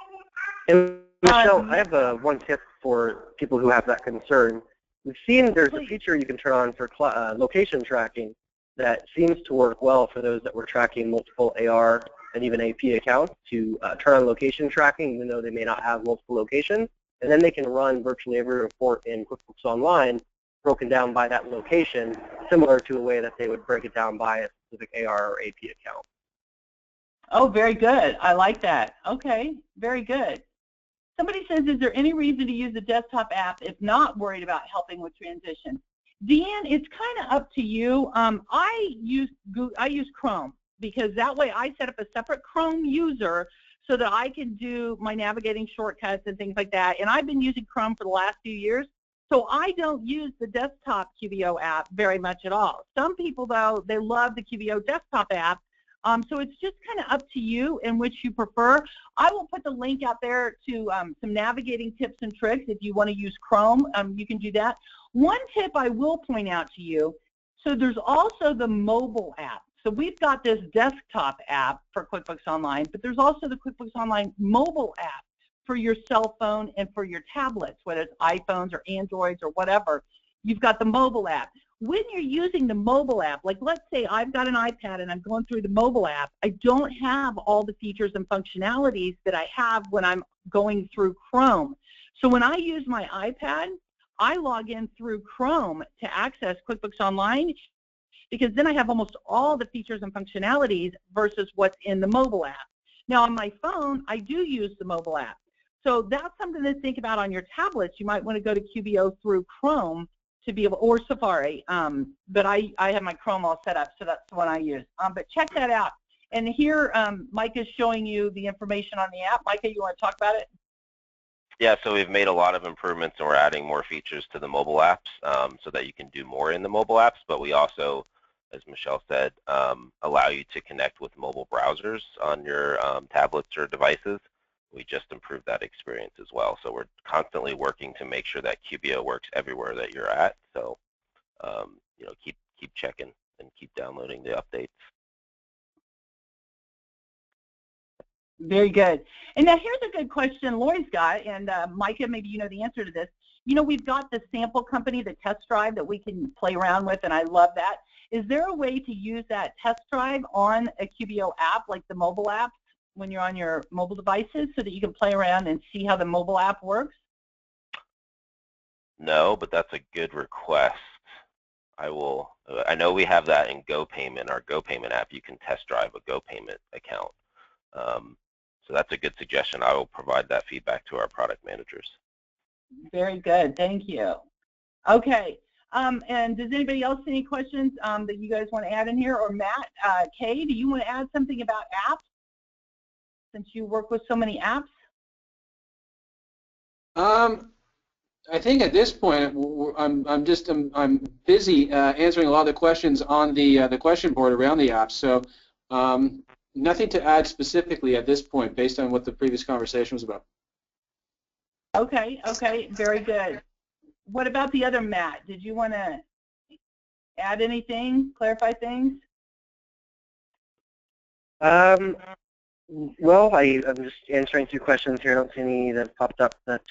And Michelle, I have one tip for people who have that concern. We've seen there's a feature you can turn on for location tracking that seems to work well for those that were tracking multiple AR and even AP accounts to turn on location tracking even though they may not have multiple locations. And then they can run virtually every report in QuickBooks Online broken down by that location, similar to a way that they would break it down by a specific AR or AP account. Oh, very good. I like that. Okay, very good. Somebody says, is there any reason to use the desktop app if not worried about helping with transition? Deanne, it's kind of up to you. I use Chrome because that way I set up a separate Chrome user so that I can do my navigating shortcuts and things like that. And I've been using Chrome for the last few years, so I don't use the desktop QBO app very much at all. Some people, though, they love the QBO desktop app. So it's just kind of up to you in which you prefer. I will put the link out there to some navigating tips and tricks. If you want to use Chrome, you can do that. One tip I will point out to you, so there's also the mobile app. So we've got this desktop app for QuickBooks Online, but there's also the QuickBooks Online mobile app for your cell phone and for your tablets, whether it's iPhones or Androids or whatever. You've got the mobile app. When you're using the mobile app, like let's say I've got an iPad and I'm going through the mobile app, I don't have all the features and functionalities that I have when I'm going through Chrome. So when I use my iPad, I log in through Chrome to access QuickBooks Online because then I have almost all the features and functionalities versus what's in the mobile app. Now on my phone, I do use the mobile app. So that's something to think about on your tablets. You might want to go to QBO through Chrome to be able, or Safari, but I have my Chrome all set up, so that's the one I use. But check that out. And here, Micah's showing you the information on the app. Micah, you want to talk about it? Yeah, so we've made a lot of improvements and we're adding more features to the mobile apps so that you can do more in the mobile apps, but we also, as Michelle said, allow you to connect with mobile browsers on your tablets or devices. We just improved that experience as well. So we're constantly working to make sure that QBO works everywhere that you're at. So, you know, keep checking and keep downloading the updates. Very good. And now here's a good question Lori's got, and Micah, maybe you know the answer to this. You know, we've got the sample company, the test drive that we can play around with, and I love that. Is there a way to use that test drive on a QBO app, like the mobile app, when you're on your mobile devices so that you can play around and see how the mobile app works? No, but that's a good request. I know we have that in GoPayment, our GoPayment app. You can test drive a GoPayment account. So that's a good suggestion. I will provide that feedback to our product managers. Very good. Thank you. Okay. And does anybody else have any questions that you guys want to add in here? Or Matt, Kay, do you want to add something about apps since you work with so many apps? I think at this point I'm busy answering a lot of the questions on the question board around the apps. So nothing to add specifically at this point based on what the previous conversation was about. Okay. Okay. Very good. What about the other Matt? Did you want to add anything, clarify things? Well, I'm just answering 2 questions here. I don't see any that popped up that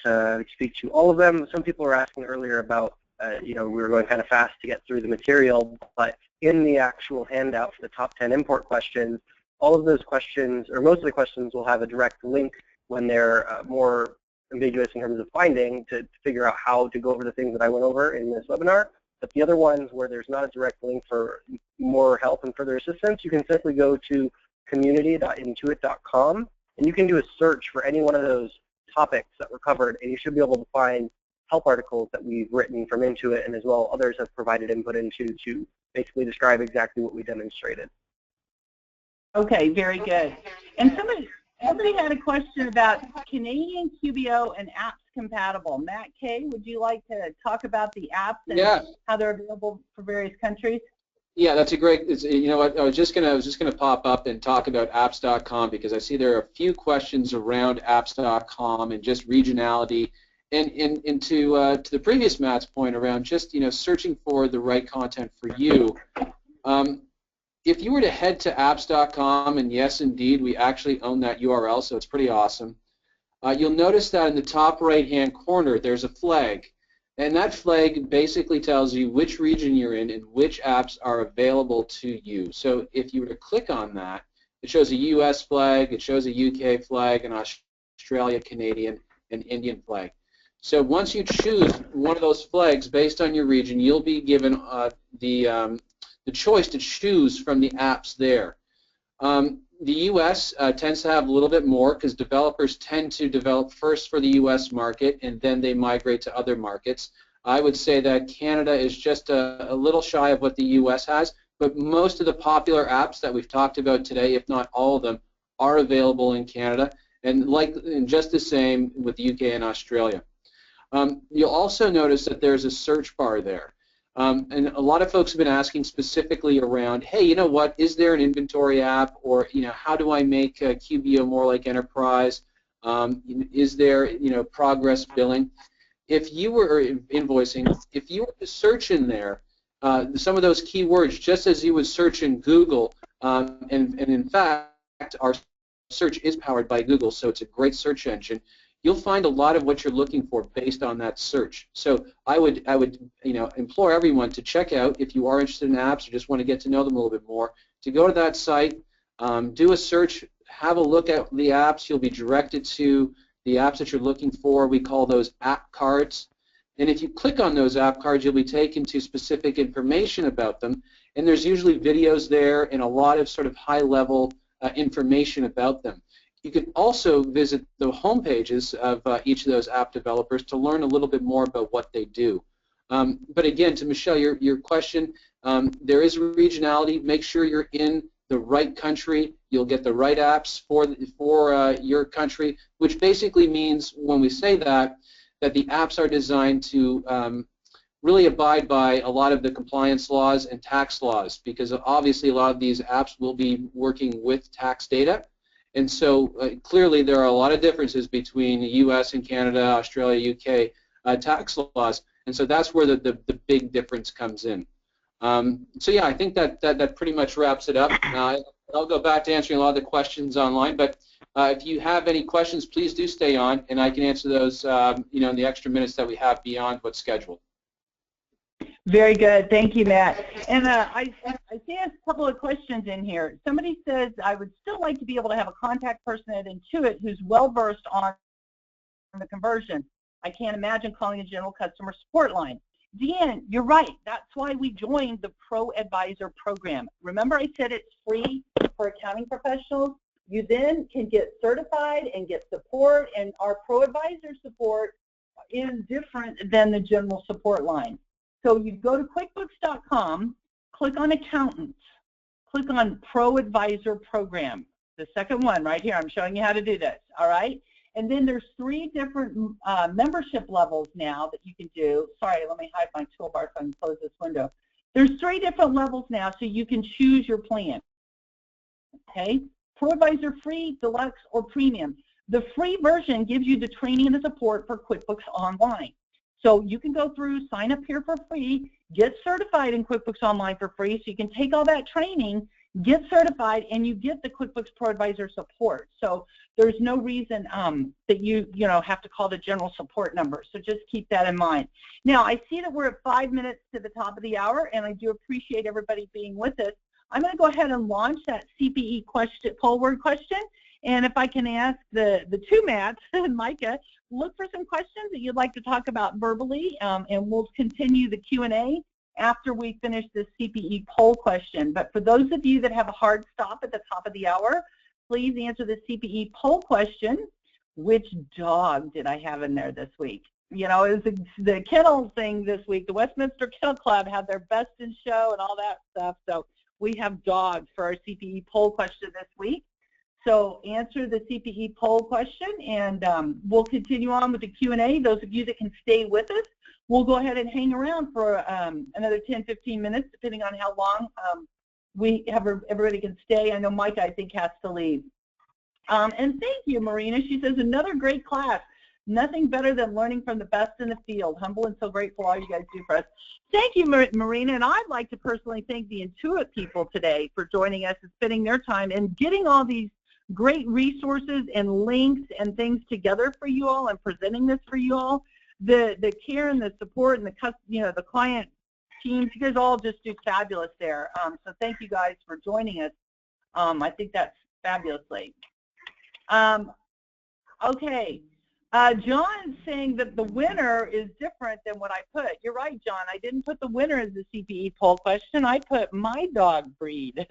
speak to all of them. Some people were asking earlier about, you know, we were going kind of fast to get through the material, but in the actual handout for the top 10 import questions, all of those questions, or most of the questions, will have a direct link when they're more ambiguous in terms of finding to figure out how to go over the things that I went over in this webinar. But the other ones where there's not a direct link for more help and further assistance, you can simply go to community.intuit.com and you can do a search for any one of those topics that were covered, and you should be able to find help articles that we've written from Intuit, and as well others have provided input into to basically describe exactly what we demonstrated. Okay, very good. And somebody had a question about Canadian QBO and apps compatible. Matt K., would you like to talk about the apps and how they're available for various countries? Yeah, that's a great. You know what? I was just gonna pop up and talk about apps.com because I see there are a few questions around apps.com and just regionality, and to the previous Matt's point around just searching for the right content for you. If you were to head to apps.com, and yes, indeed, we actually own that URL, so it's pretty awesome. You'll notice that in the top right-hand corner, there's a flag. And that flag basically tells you which region you're in and which apps are available to you. So if you were to click on that, it shows a US flag, it shows a UK flag, an Australia, Canadian, and Indian flag. So once you choose one of those flags based on your region, you'll be given the choice to choose from the apps there. The US tends to have a little bit more because developers tend to develop first for the US market and then they migrate to other markets. I would say that Canada is just a little shy of what the US has, but most of the popular apps that we've talked about today, if not all of them, are available in Canada, and just the same with the UK and Australia. You'll also notice that there's a search bar there. And a lot of folks have been asking specifically around, hey, you know what, is there an inventory app, or how do I make QBO more like enterprise? Is there progress billing? If you were invoicing, if you were to search in there some of those keywords, just as you would search in Google, and in fact our search is powered by Google, so it's a great search engine. You'll find a lot of what you're looking for based on that search. So I would implore everyone to check out, if you are interested in apps or just want to get to know them a little bit more, to go to that site, do a search, have a look at the apps. You'll be directed to the apps that you're looking for. We call those app cards. And if you click on those app cards, you'll be taken to specific information about them. And there's usually videos there and a lot of sort of high-level information about them. You can also visit the home pages of each of those app developers to learn a little bit more about what they do. But again, to Michelle, your question, there is regionality. Make sure you're in the right country. You'll get the right apps for your country, which basically means, when we say that the apps are designed to really abide by a lot of the compliance laws and tax laws, because obviously a lot of these apps will be working with tax data. And so clearly there are a lot of differences between the US and Canada, Australia, UK tax laws, and so that's where the big difference comes in. So yeah, I think that pretty much wraps it up. I'll go back to answering a lot of the questions online, but if you have any questions, please do stay on, and I can answer those in the extra minutes that we have beyond what's scheduled. Very good. Thank you, Matt. And I see a couple of questions in here. Somebody says, I would still like to be able to have a contact person at Intuit who's well-versed on the conversion. I can't imagine calling a general customer support line. Deanne, you're right. That's why we joined the Pro Advisor program. Remember I said it's free for accounting professionals? You then can get certified and get support, and our Pro Advisor support is different than the general support line. So you go to QuickBooks.com, click on Accountants, click on Pro Advisor Program, the second one right here. I'm showing you how to do this, all right? And then there's 3 different membership levels now that you can do. Sorry, let me hide my toolbar so I can close this window. There's 3 different levels now, so you can choose your plan, okay? Pro Advisor Free, Deluxe, or Premium. The free version gives you the training and the support for QuickBooks Online. So you can go through, sign up here for free, get certified in QuickBooks Online for free, so you can take all that training, get certified, and you get the QuickBooks Pro Advisor support. So there's no reason that you have to call the general support number. So just keep that in mind. Now, I see that we're at 5 minutes to the top of the hour, and I do appreciate everybody being with us. I'm going to go ahead and launch that CPE question, poll word question. And if I can ask the two Matts and Micah, look for some questions that you'd like to talk about verbally, and we'll continue the Q&A after we finish this CPE poll question. But for those of you that have a hard stop at the top of the hour, please answer the CPE poll question. Which dog did I have in there this week? You know, it was the kennel thing this week. The Westminster Kennel Club had their best in show and all that stuff. So we have dogs for our CPE poll question this week. So answer the CPE poll question, and we'll continue on with the Q&A. Those of you that can stay with us, we'll go ahead and hang around for another 10-15 minutes, depending on how long everybody can stay. I know Micah, I think, has to leave. And thank you, Marina. She says, another great class. Nothing better than learning from the best in the field. Humble and so grateful all you guys do for us. Thank you, Marina, and I'd like to personally thank the Intuit people today for joining us and spending their time and getting all these great resources and links and things together for you all and presenting this for you all. The care and the support and the client teams, you guys all just do fabulous there. So thank you guys for joining us. I think that's fabulously. Okay. John's saying that the winner is different than what I put. You're right, John. I didn't put the winner as the CPE poll question. I put my dog breed.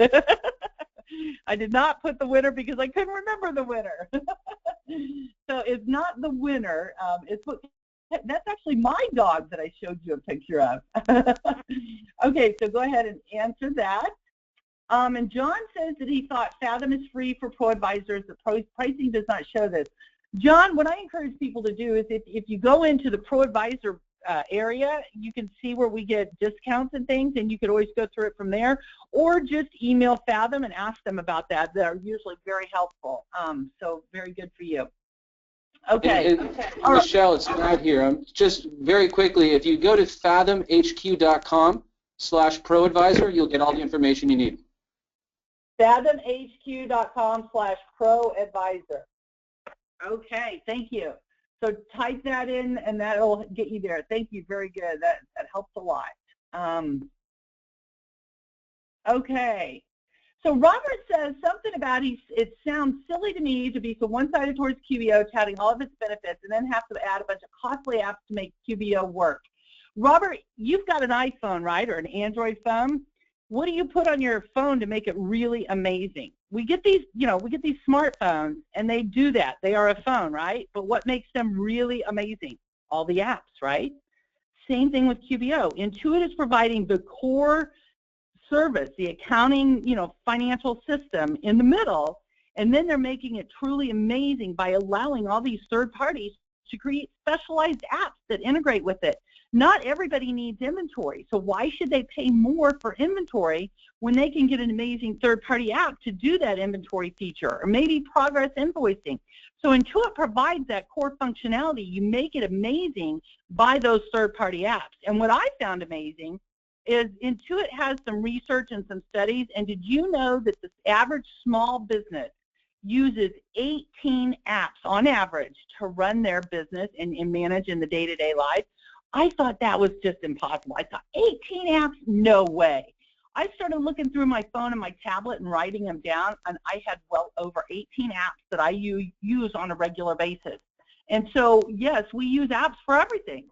I did not put the winner because I couldn't remember the winner. So it's not the winner. That's actually my dog that I showed you a picture of. Okay, so go ahead and answer that. And John says that he thought Fathom is free for pro advisors. The pricing does not show this. John, what I encourage people to do is if you go into the pro advisor area, you can see where we get discounts and things, and you could always go through it from there, or just email Fathom and ask them about that. They're usually very helpful. So very good for you. Okay. Michelle, it's Matt here. Just very quickly, if you go to fathomhq.com/proadvisor, you'll get all the information you need. fathomhq.com/proadvisor. Okay, thank you. So type that in, and that'll get you there. Thank you, very good. That helps a lot. Okay. So Robert says something about it sounds silly to me to be so one-sided towards QBO, touting all of its benefits, and then have to add a bunch of costly apps to make QBO work. Robert, you've got an iPhone, right, or an Android phone? What do you put on your phone to make it really amazing? We get these, we get these smartphones, and they do that. They are a phone, right? But what makes them really amazing? All the apps, right? Same thing with QBO. Intuit is providing the core service, the accounting, financial system in the middle, and then they're making it truly amazing by allowing all these third parties to create specialized apps that integrate with it. Not everybody needs inventory, so why should they pay more for inventory when they can get an amazing third-party app to do that inventory feature, or maybe progress invoicing? So Intuit provides that core functionality. You make it amazing by those third-party apps. And what I found amazing is Intuit has some research and some studies, and did you know that the average small business uses 18 apps on average to run their business and manage in the day-to-day life? I thought that was just impossible. I thought 18 apps? No way. I started looking through my phone and my tablet and writing them down, and I had well over 18 apps that I use on a regular basis. And so, yes, we use apps for everything.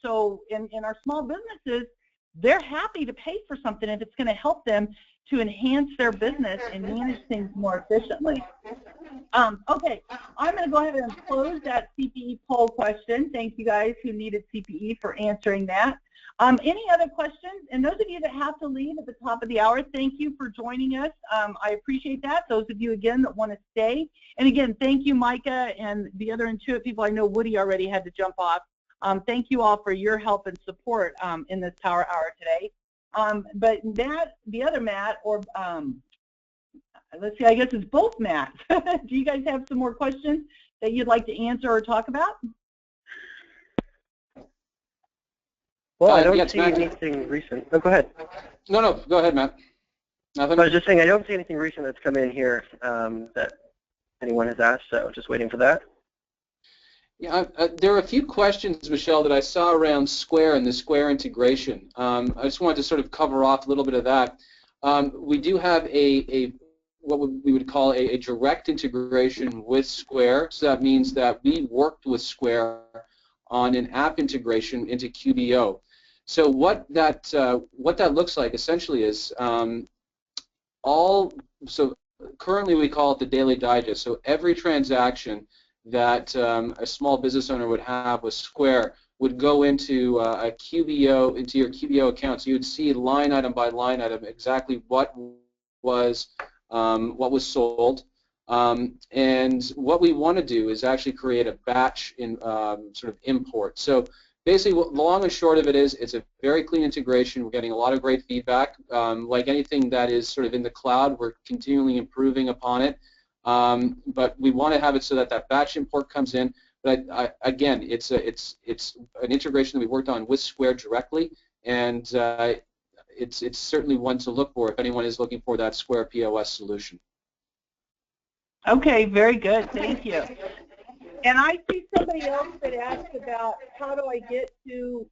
So in our small businesses, they're happy to pay for something if it's going to help them to enhance their business and manage things more efficiently. Okay, I'm going to go ahead and close that CPE poll question. Thank you guys who needed CPE for answering that. Any other questions? And those of you that have to leave at the top of the hour, thank you for joining us. I appreciate that. Those of you, again, that want to stay. And again, thank you, Micah, and the other Intuit people. I know Woody already had to jump off. Thank you all for your help and support in this Power Hour today. But Matt, the other Matt, or let's see, I guess it's both Matt. Do you guys have some more questions that you'd like to answer or talk about? Well, I don't see anything recent. Oh, go ahead. No, go ahead, Matt. Nothing? I was just saying I don't see anything recent that's come in here that anyone has asked, so just waiting for that. Yeah, there are a few questions, Michelle, that I saw around Square and the Square integration. I just wanted to sort of cover off a little bit of that. We do have what we would call a direct integration with Square. So that means that we worked with Square on an app integration into QBO. So what that looks like essentially is so currently we call it the daily digest. So every transaction that a small business owner would have with Square would go into a QBO, into your QBO account. So you would see line item by line item exactly what was sold. And what we want to do is actually create a batch in sort of import. So basically, the long and short of it is, it's a very clean integration. We're getting a lot of great feedback. Like anything that is sort of in the cloud, we're continually improving upon it. But we want to have it so that that batch import comes in. But again, it's an integration that we worked on with Square directly, and it's certainly one to look for if anyone is looking for that Square POS solution. Okay, very good. Thank you. And I see somebody else that asked about how do I get to,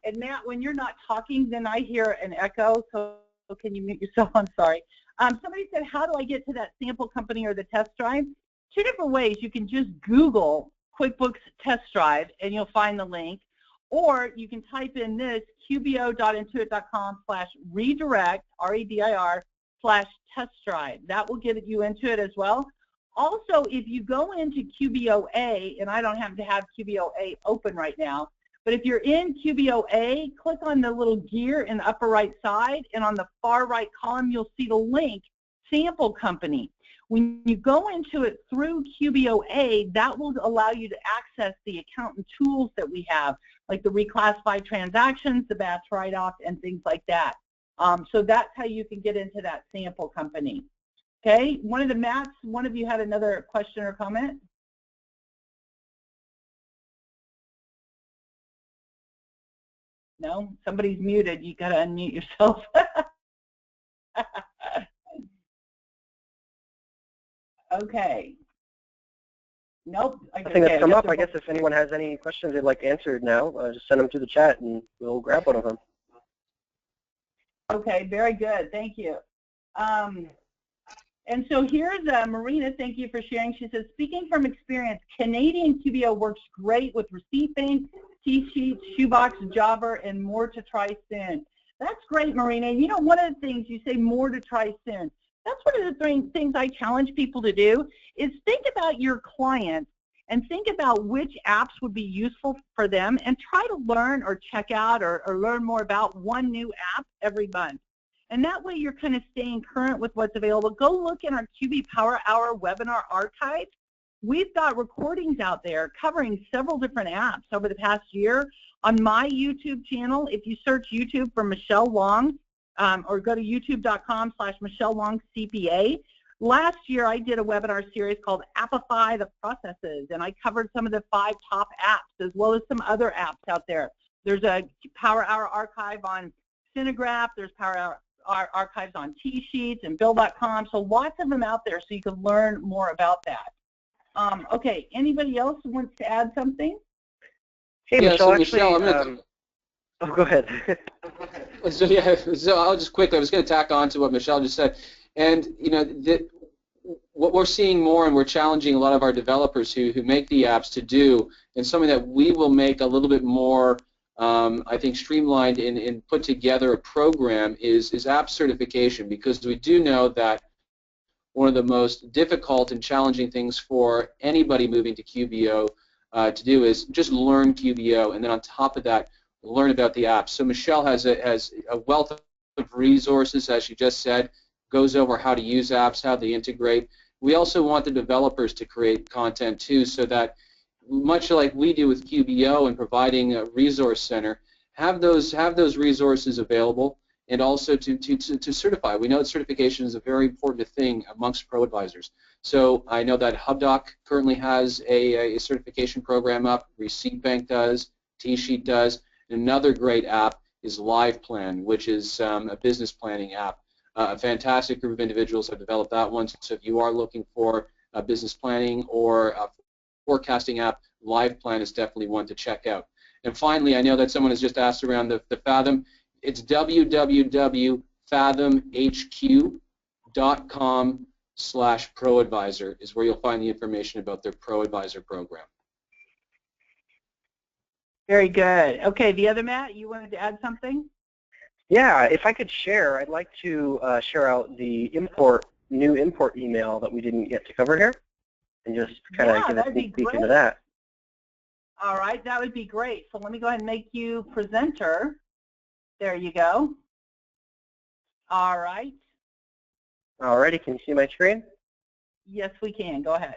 and Matt, when you're not talking, then I hear an echo, so can you mute yourself? I'm sorry. Somebody said, how do I get to that sample company or the test drive? Two different ways. You can just Google QuickBooks Test Drive, and you'll find the link. Or you can type in this, qbo.intuit.com/redirect, REDIR/test drive. That will get you into it as well. Also, if you go into QBOA, and I don't have to have QBOA open right now, but if you're in QBOA, click on the little gear in the upper right side, and on the far right column, you'll see the link, Sample Company. When you go into it through QBOA, that will allow you to access the accountant tools that we have, like the reclassified transactions, the batch write-off, and things like that. So that's how you can get into that sample company. Okay, one of you had another question or comment? No? Somebody's muted. You got to unmute yourself. Okay. Nope. Nothing that's come up. I guess if anyone has any questions they'd like answered now, just send them to the chat and we'll grab one of them. Okay, very good. Thank you. And so here's Marina. Thank you for sharing. She says, speaking from experience, Canadian QBO works great with Receipt Bank, T-Sheets, Shoebox, Jobber, and more to try soon. That's great, Marina. You know, one of the things you say, more to try soon. That's one of the things I challenge people to do is think about your clients and think about which apps would be useful for them and try to learn or check out or learn more about one new app every month. And that way you're kind of staying current with what's available. Go look in our QB Power Hour webinar archive. We've got recordings out there covering several different apps over the past year. On my YouTube channel, if you search YouTube for Michelle Long, or go to youtube.com/Michelle Long CPA. Last year, I did a webinar series called Appify the Processes, and I covered some of the 5 top apps as well as some other apps out there. There's a Power Hour archive on Cinegraph. There's Power Hour archives on T-Sheets and Bill.com. So lots of them out there so you can learn more about that. Okay, anybody else wants to add something? Hey, yeah, Michelle, so actually, Michelle, oh, go ahead. So yeah, so I'll just quickly, I was going to tack on to what Michelle just said, and you know, what we're seeing more, and we're challenging a lot of our developers who make the apps to do, and something that we will make a little bit more, I think, streamlined and put together a program is app certification, because we do know that one of the most difficult and challenging things for anybody moving to QBO to do is just learn QBO, and then on top of that, learn about the apps. So Michelle has a wealth of resources, as she just said, goes over how to use apps, how they integrate. We also want the developers to create content too, so that much like we do with QBO and providing a resource center, have those resources available, and also to certify. We know that certification is a very important thing amongst pro advisors. So I know that HubDoc currently has a certification program up, Receipt Bank does, T-Sheet does. Another great app is LivePlan, which is a business planning app. A fantastic group of individuals have developed that one. So if you are looking for a business planning or a forecasting app, LivePlan is definitely one to check out. And finally, I know that someone has just asked around the Fathom. It's www.fathomhq.com/ProAdvisor is where you'll find the information about their ProAdvisor program. Very good. Okay, the other Matt, you wanted to add something? Yeah, if I could share, I'd like to share out the new import email that we didn't get to cover here, and just kind of give a sneak peek into that. All right, that would be great. So let me go ahead and make you presenter. There you go. All right. Alrighty, can you see my screen? Yes, we can. Go ahead.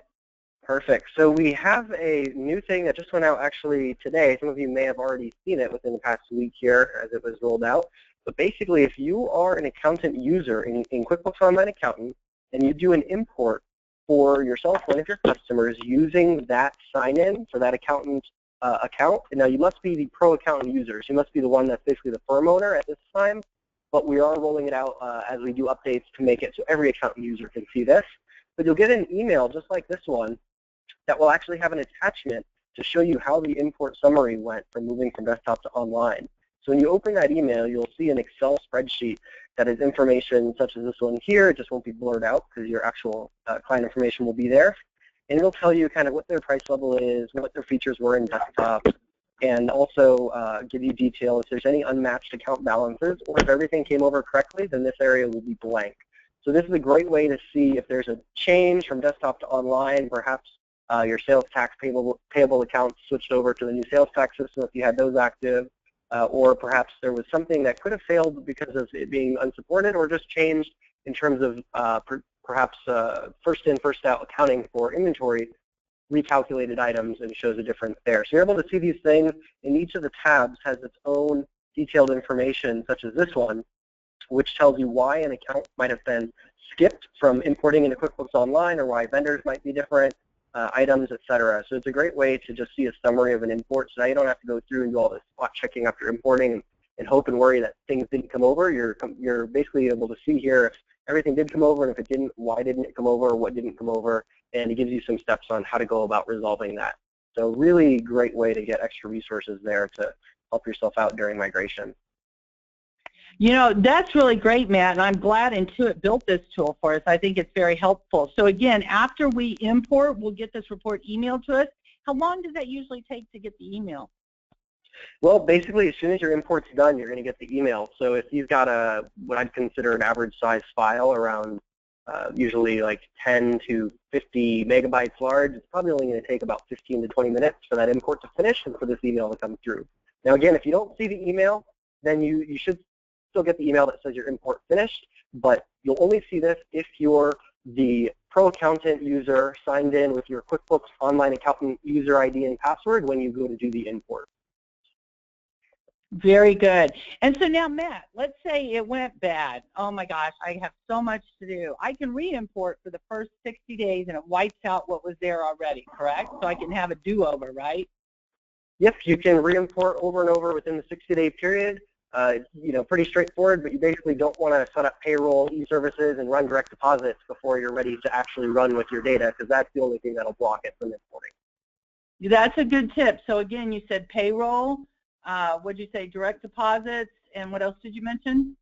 Perfect. So we have a new thing that just went out actually today. Some of you may have already seen it within the past week here as it was rolled out. But basically, if you are an accountant user in QuickBooks Online Accountant and you do an import for yourself, one of your customers, using that sign-in for that accountant account, now you must be the pro accountant user. So you must be the one that's basically the firm owner at this time. But we are rolling it out as we do updates to make it so every accountant user can see this. But you'll get an email just like this one that will actually have an attachment to show you how the import summary went from moving from desktop to online. So when you open that email, you'll see an Excel spreadsheet that is information such as this one here. It just won't be blurred out because your actual client information will be there. And it'll tell you kind of what their price level is, what their features were in desktop, and also give you detail if there's any unmatched account balances, or if everything came over correctly, then this area will be blank. So this is a great way to see if there's a change from desktop to online. Perhaps your sales tax payable accounts switched over to the new sales tax system if you had those active, or perhaps there was something that could have failed because of it being unsupported, or just changed in terms of perhaps first in, first out accounting for inventory recalculated items, and shows a difference there. So you're able to see these things, and each of the tabs has its own detailed information, such as this one, which tells you why an account might have been skipped from importing into QuickBooks Online, or why vendors might be different, items, etc. So it's a great way to just see a summary of an import. So now you don't have to go through and do all this spot checking after importing and hope and worry that things didn't come over. You're basically able to see here if everything did come over, and if it didn't, why didn't it come over, or what didn't come over, and it gives you some steps on how to go about resolving that. So really great way to get extra resources there to help yourself out during migration. You know, that's really great, Matt, and I'm glad Intuit built this tool for us. I think it's very helpful. So again, after we import, we'll get this report emailed to us. How long does that usually take to get the email? Well, basically, as soon as your import's done, you're going to get the email. So if you've got what I'd consider an average size file, around usually like 10 to 50 megabytes large, it's probably only going to take about 15 to 20 minutes for that import to finish and for this email to come through. Now again, if you don't see the email, then you should still get the email that says your import finished, but you'll only see this if you're the pro accountant user signed in with your QuickBooks Online Accountant user ID and password when you go to do the import. Very good. And so now, Matt, let's say it went bad. Oh my gosh, I have so much to do. I can re-import for the first 60 days and it wipes out what was there already, correct? So I can have a do-over, right? Yep, you can re-import over and over within the 60-day period. You know, pretty straightforward, but you basically don't want to set up payroll, e-services, and run direct deposits before you're ready to actually run with your data, because that's the only thing that'll block it from importing. That's a good tip. So again, you said payroll. What'd you say? Direct deposits, and what else did you mention?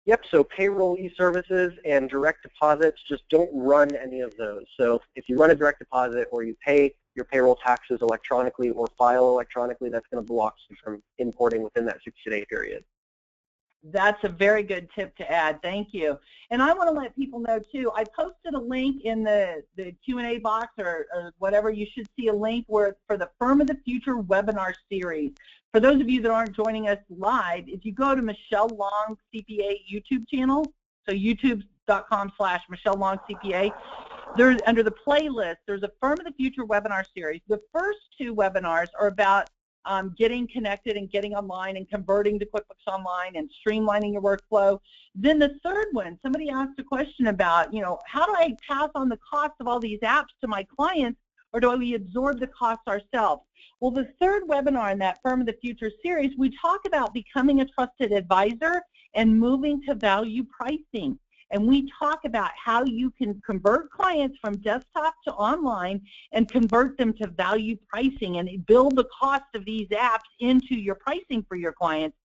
Yep, so payroll, e-services, and direct deposits, just don't run any of those. So if you run a direct deposit or you pay your payroll taxes electronically or file electronically, that's going to block you from importing within that 60-day period. That's a very good tip to add. Thank you. And I want to let people know, too, I posted a link in the Q&A box or whatever. You should see a link where for the Firm of the Future webinar series. For those of you that aren't joining us live, if you go to Michelle Long CPA YouTube channel, so youtube.com/Michelle Long CPA, there's, under the playlist, there's a Firm of the Future webinar series. The first two webinars are about getting connected and getting online and converting to QuickBooks Online and streamlining your workflow. Then the third one, somebody asked a question about, you know, how do I pass on the cost of all these apps to my clients, or do we absorb the costs ourselves? Well, the third webinar in that Firm of the Future series, we talk about becoming a trusted advisor and moving to value pricing. And we talk about how you can convert clients from desktop to online and convert them to value pricing and build the cost of these apps into your pricing for your clients.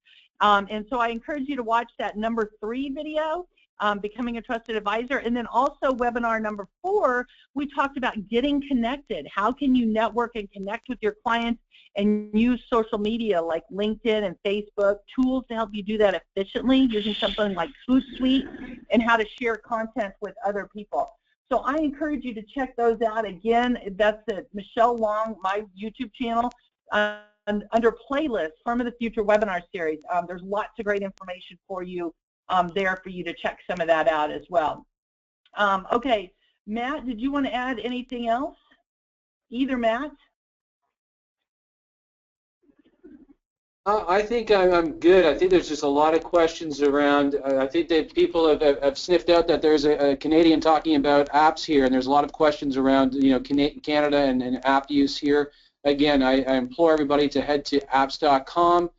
And so I encourage you to watch that number 3 video, Becoming a Trusted Advisor. And then also webinar number 4, we talked about getting connected. How can you network and connect with your clients and use social media like LinkedIn and Facebook, tools to help you do that efficiently using something like Hootsuite, and how to share content with other people. So I encourage you to check those out. Again, that's at Michelle Long, my YouTube channel, under playlist, Farm of the Future webinar series. There's lots of great information for you there for you to check some of that out as well. Okay, Matt, did you want to add anything else? Either Matt? I think I'm good. I think there's just a lot of questions around. I think that people have sniffed out that there's a Canadian talking about apps here, and there's a lot of questions around, you know, Canada and app use here. Again, I implore everybody to head to apps.com,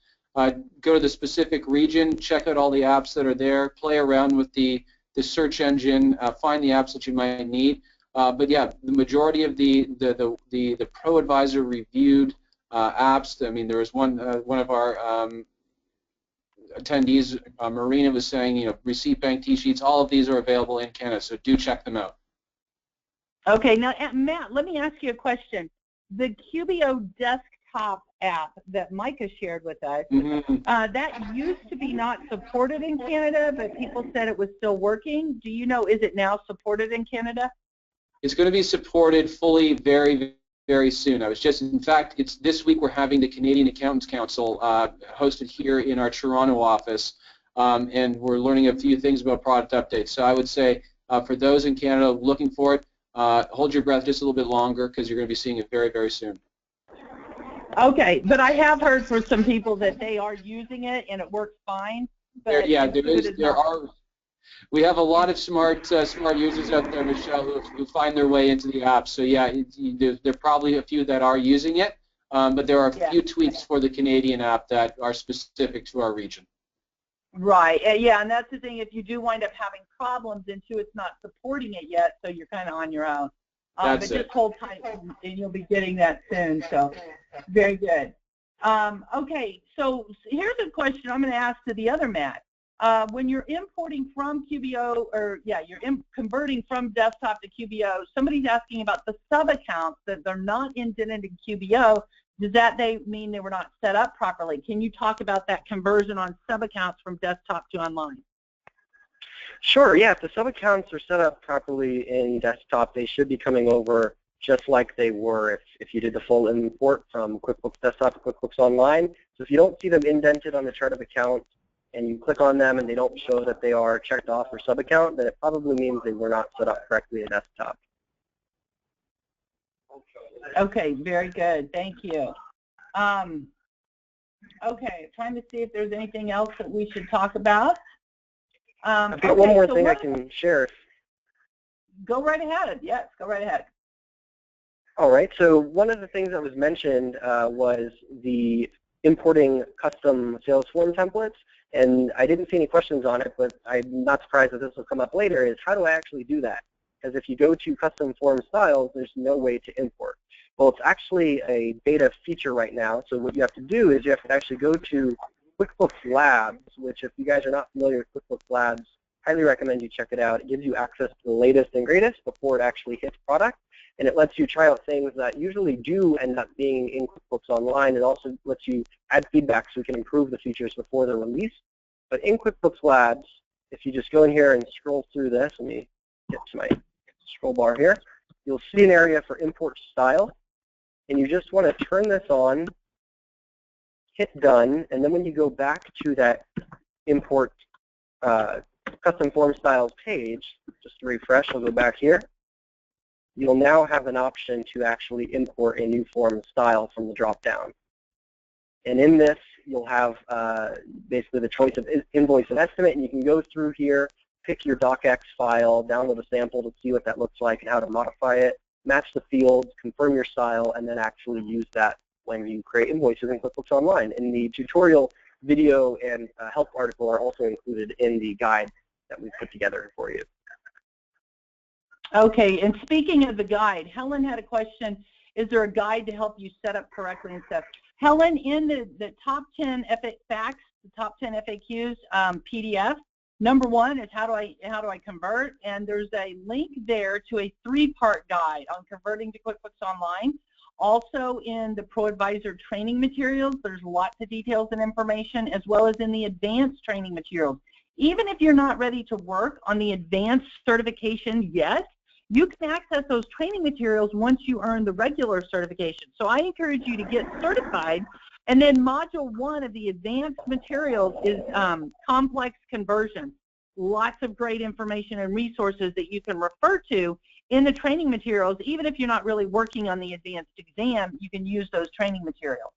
go to the specific region, check out all the apps that are there, play around with the search engine, find the apps that you might need. But yeah, the majority of the Pro Advisor reviewed apps. I mean, there was one of our attendees, Marina, was saying, you know, receipt bank T-sheets. All of these are available in Canada, so do check them out. Okay, now Matt, let me ask you a question. The QBO Desktop app that Micah shared with us, that used to be not supported in Canada, but people said it was still working. Do you know, is it now supported in Canada? It's going to be supported fully very, very soon. I was just, in fact, it's this week we're having the Canadian Accountants Council hosted here in our Toronto office, and we're learning a few things about product updates. So I would say for those in Canada looking for it, hold your breath just a little bit longer because you're going to be seeing it very, very soon. Okay, but I have heard from some people that they are using it and it works fine. But we have a lot of smart users out there, Michelle, who find their way into the app. So yeah, there are probably a few that are using it, but there are a few tweaks for the Canadian app that are specific to our region. Right, yeah, and that's the thing. If you do wind up having problems, Intuit's not supporting it yet, so you're kind of on your own. But just hold tight, and you'll be getting that soon. So very good. Okay, so here's a question I'm going to ask to the other Matt. When you're importing from QBO, or you're converting from desktop to QBO, somebody's asking about the sub-accounts that they're not indented in QBO. Does that mean they were not set up properly? Can you talk about that conversion on sub-accounts from desktop to online? Sure, yeah. If the sub-accounts are set up properly in desktop, they should be coming over just like they were if you did the full import from QuickBooks Desktop to QuickBooks Online. So if you don't see them indented on the chart of accounts and you click on them and they don't show that they are checked off for sub-account, then it probably means they were not set up correctly in desktop. Okay, very good. Thank you. Okay, trying to see if there's anything else that we should talk about. I've got one more thing I can share. Go right ahead. Yes, go right ahead. All right. So one of the things that was mentioned was the importing custom sales form templates. And I didn't see any questions on it, but I'm not surprised that this will come up later, is how do I actually do that? Because if you go to custom form styles, there's no way to import. Well, it's actually a beta feature right now. So what you have to do is you have to actually go to QuickBooks Labs, which if you guys are not familiar with QuickBooks Labs, highly recommend you check it out. It gives you access to the latest and greatest before it actually hits product, and it lets you try out things that usually do end up being in QuickBooks Online. It also lets you add feedback so you can improve the features before they're released. But in QuickBooks Labs, if you just go in here and scroll through this, let me get to my scroll bar here, you'll see an area for import style, and you just want to turn this on, hit done, and then when you go back to that import custom form styles page, just to refresh, I'll go back here, you'll now have an option to actually import a new form style from the drop-down. And in this, you'll have basically the choice of invoice and estimate, and you can go through here, pick your docx file, download a sample to see what that looks like and how to modify it, match the fields, confirm your style, and then actually use that when you create invoices in QuickBooks Online. And the tutorial video and help article are also included in the guide that we've put together for you. Okay, and speaking of the guide, Helen had a question. Is there a guide to help you set up correctly and stuff? Helen, in the top 10 facts, the top 10 FAQs PDF, number one is how do I convert? And there's a link there to a 3-part guide on converting to QuickBooks Online. Also in the Pro Advisor training materials, there's lots of details and information, as well as in the advanced training materials. Even if you're not ready to work on the advanced certification yet, You can access those training materials once you earn the regular certification. So I encourage you to get certified. And then Module 1 of the advanced materials is complex conversions. Lots of great information and resources that you can refer to in the training materials. Even if you're not really working on the advanced exam, you can use those training materials.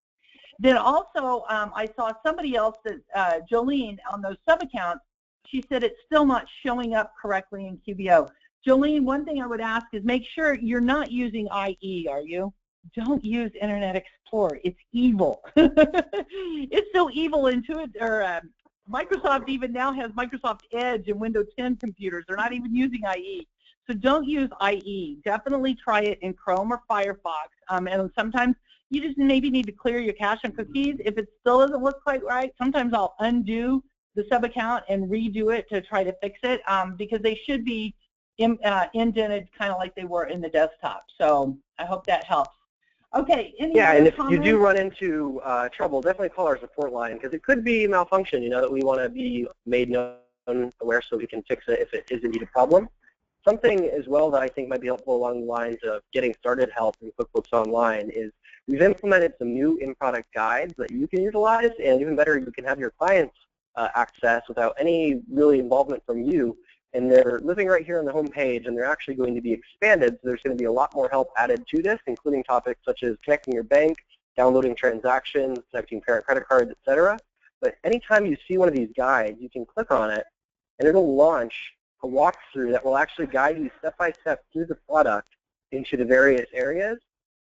Then also, I saw somebody else, that Jolene, on those sub-accounts, she said it's still not showing up correctly in QBO. Jolene, one thing I would ask is make sure you're not using IE, are you? Don't use Internet Explorer. It's evil. It's so evil. Intuit, or Microsoft even now has Microsoft Edge and Windows 10 computers. They're not even using IE. So don't use IE. Definitely try it in Chrome or Firefox. And sometimes you just maybe need to clear your cache and cookies. If it still doesn't look quite right, sometimes I'll undo the sub-account and redo it to try to fix it, because they should be indented kind of like they were in the desktop. So I hope that helps. Okay. Yeah, and if you do run into trouble, definitely call our support line, because it could be malfunction. You know, that we want to be made known, aware, so we can fix it if it is indeed a problem. Something as well that I think might be helpful along the lines of getting started help in QuickBooks Online is we've implemented some new in-product guides that you can utilize, and even better, you can have your clients access without any really involvement from you. And they're living right here on the home page, and they're actually going to be expanded, so there's going to be a lot more help added to this, including topics such as connecting your bank, downloading transactions, connecting parent credit cards, etc. But anytime you see one of these guides, you can click on it, and it'll launch a walkthrough that will actually guide you step by step through the product into the various areas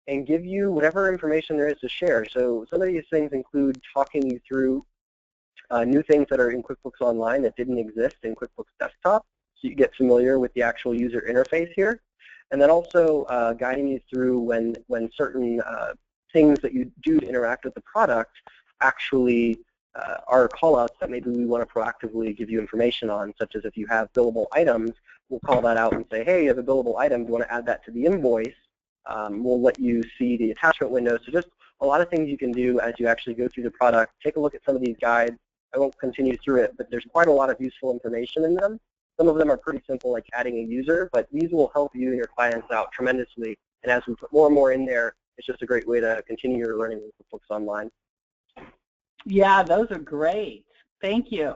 and give you whatever information there is to share. So some of these things include talking you through new things that are in QuickBooks Online that didn't exist in QuickBooks Desktop, so you get familiar with the actual user interface here. And then also guiding you through when certain things that you do to interact with the product actually are callouts that maybe we want to proactively give you information on, such as if you have billable items, we'll call that out and say, hey, you have a billable item, do you want to add that to the invoice? We'll let you see the attachment window. So just a lot of things you can do as you actually go through the product. Take a look at some of these guides. I won't continue through it, but there's quite a lot of useful information in them. Some of them are pretty simple, like adding a user, but these will help you and your clients out tremendously. And as we put more and more in there, it's just a great way to continue your learning with QuickBooks Online. Yeah, those are great. Thank you.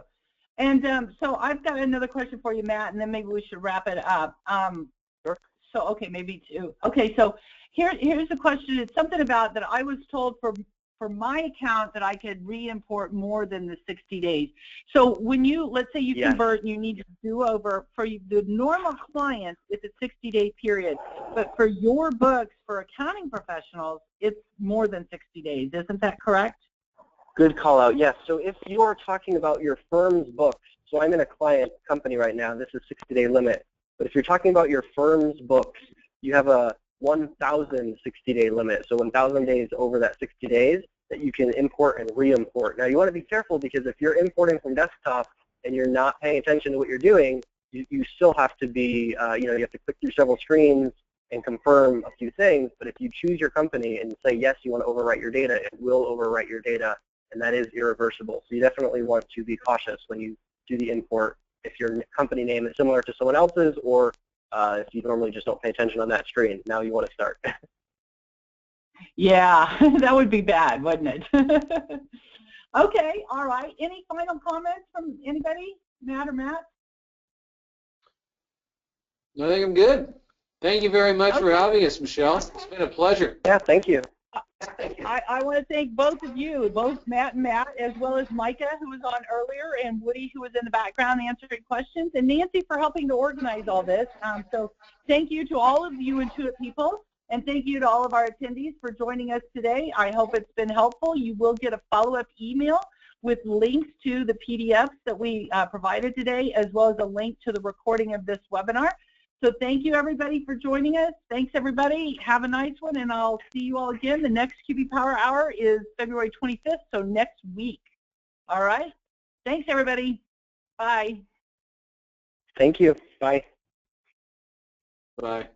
And so I've got another question for you, Matt, and then maybe we should wrap it up. Sure. So, okay, maybe two. Okay, so here's the question. It's something about that I was told for my account that I could re-import more than the 60 days. So when you, let's say you convert and you need to do over, for the normal clients, it's a 60-day period. But for your books, for accounting professionals, it's more than 60 days. Isn't that correct? Good call out, yes. So if you are talking about your firm's books, so I'm in a client company right now, this is 60-day limit. But if you're talking about your firm's books, you have a 1,000 60-day limit. So 1,000 days over that 60 days that you can import and re-import. Now you want to be careful, because if you're importing from desktop and you're not paying attention to what you're doing, you still have to be, you have to click through several screens and confirm a few things. But if you choose your company and say, yes, you want to overwrite your data, it will overwrite your data, and that is irreversible. So you definitely want to be cautious when you do the import if your company name is similar to someone else's, or if you normally just don't pay attention on that screen. Now you want to start. Yeah, that would be bad, wouldn't it? Okay, all right. Any final comments from anybody, Matt or Matt? I think I'm good. Thank you very much for having us, Michelle. It's been a pleasure. Yeah, thank you. I want to thank both of you, both Matt and Matt, as well as Micah, who was on earlier, and Woody, who was in the background answering questions, and Nancy for helping to organize all this. So thank you to all of you Intuit people, and thank you to all of our attendees for joining us today. I hope it's been helpful. You will get a follow-up email with links to the PDFs that we provided today, as well as a link to the recording of this webinar. So thank you, everybody, for joining us. Thanks, everybody. Have a nice one, and I'll see you all again. The next QB Power Hour is February 25th, so next week. All right? Thanks, everybody. Bye. Thank you. Bye. Bye.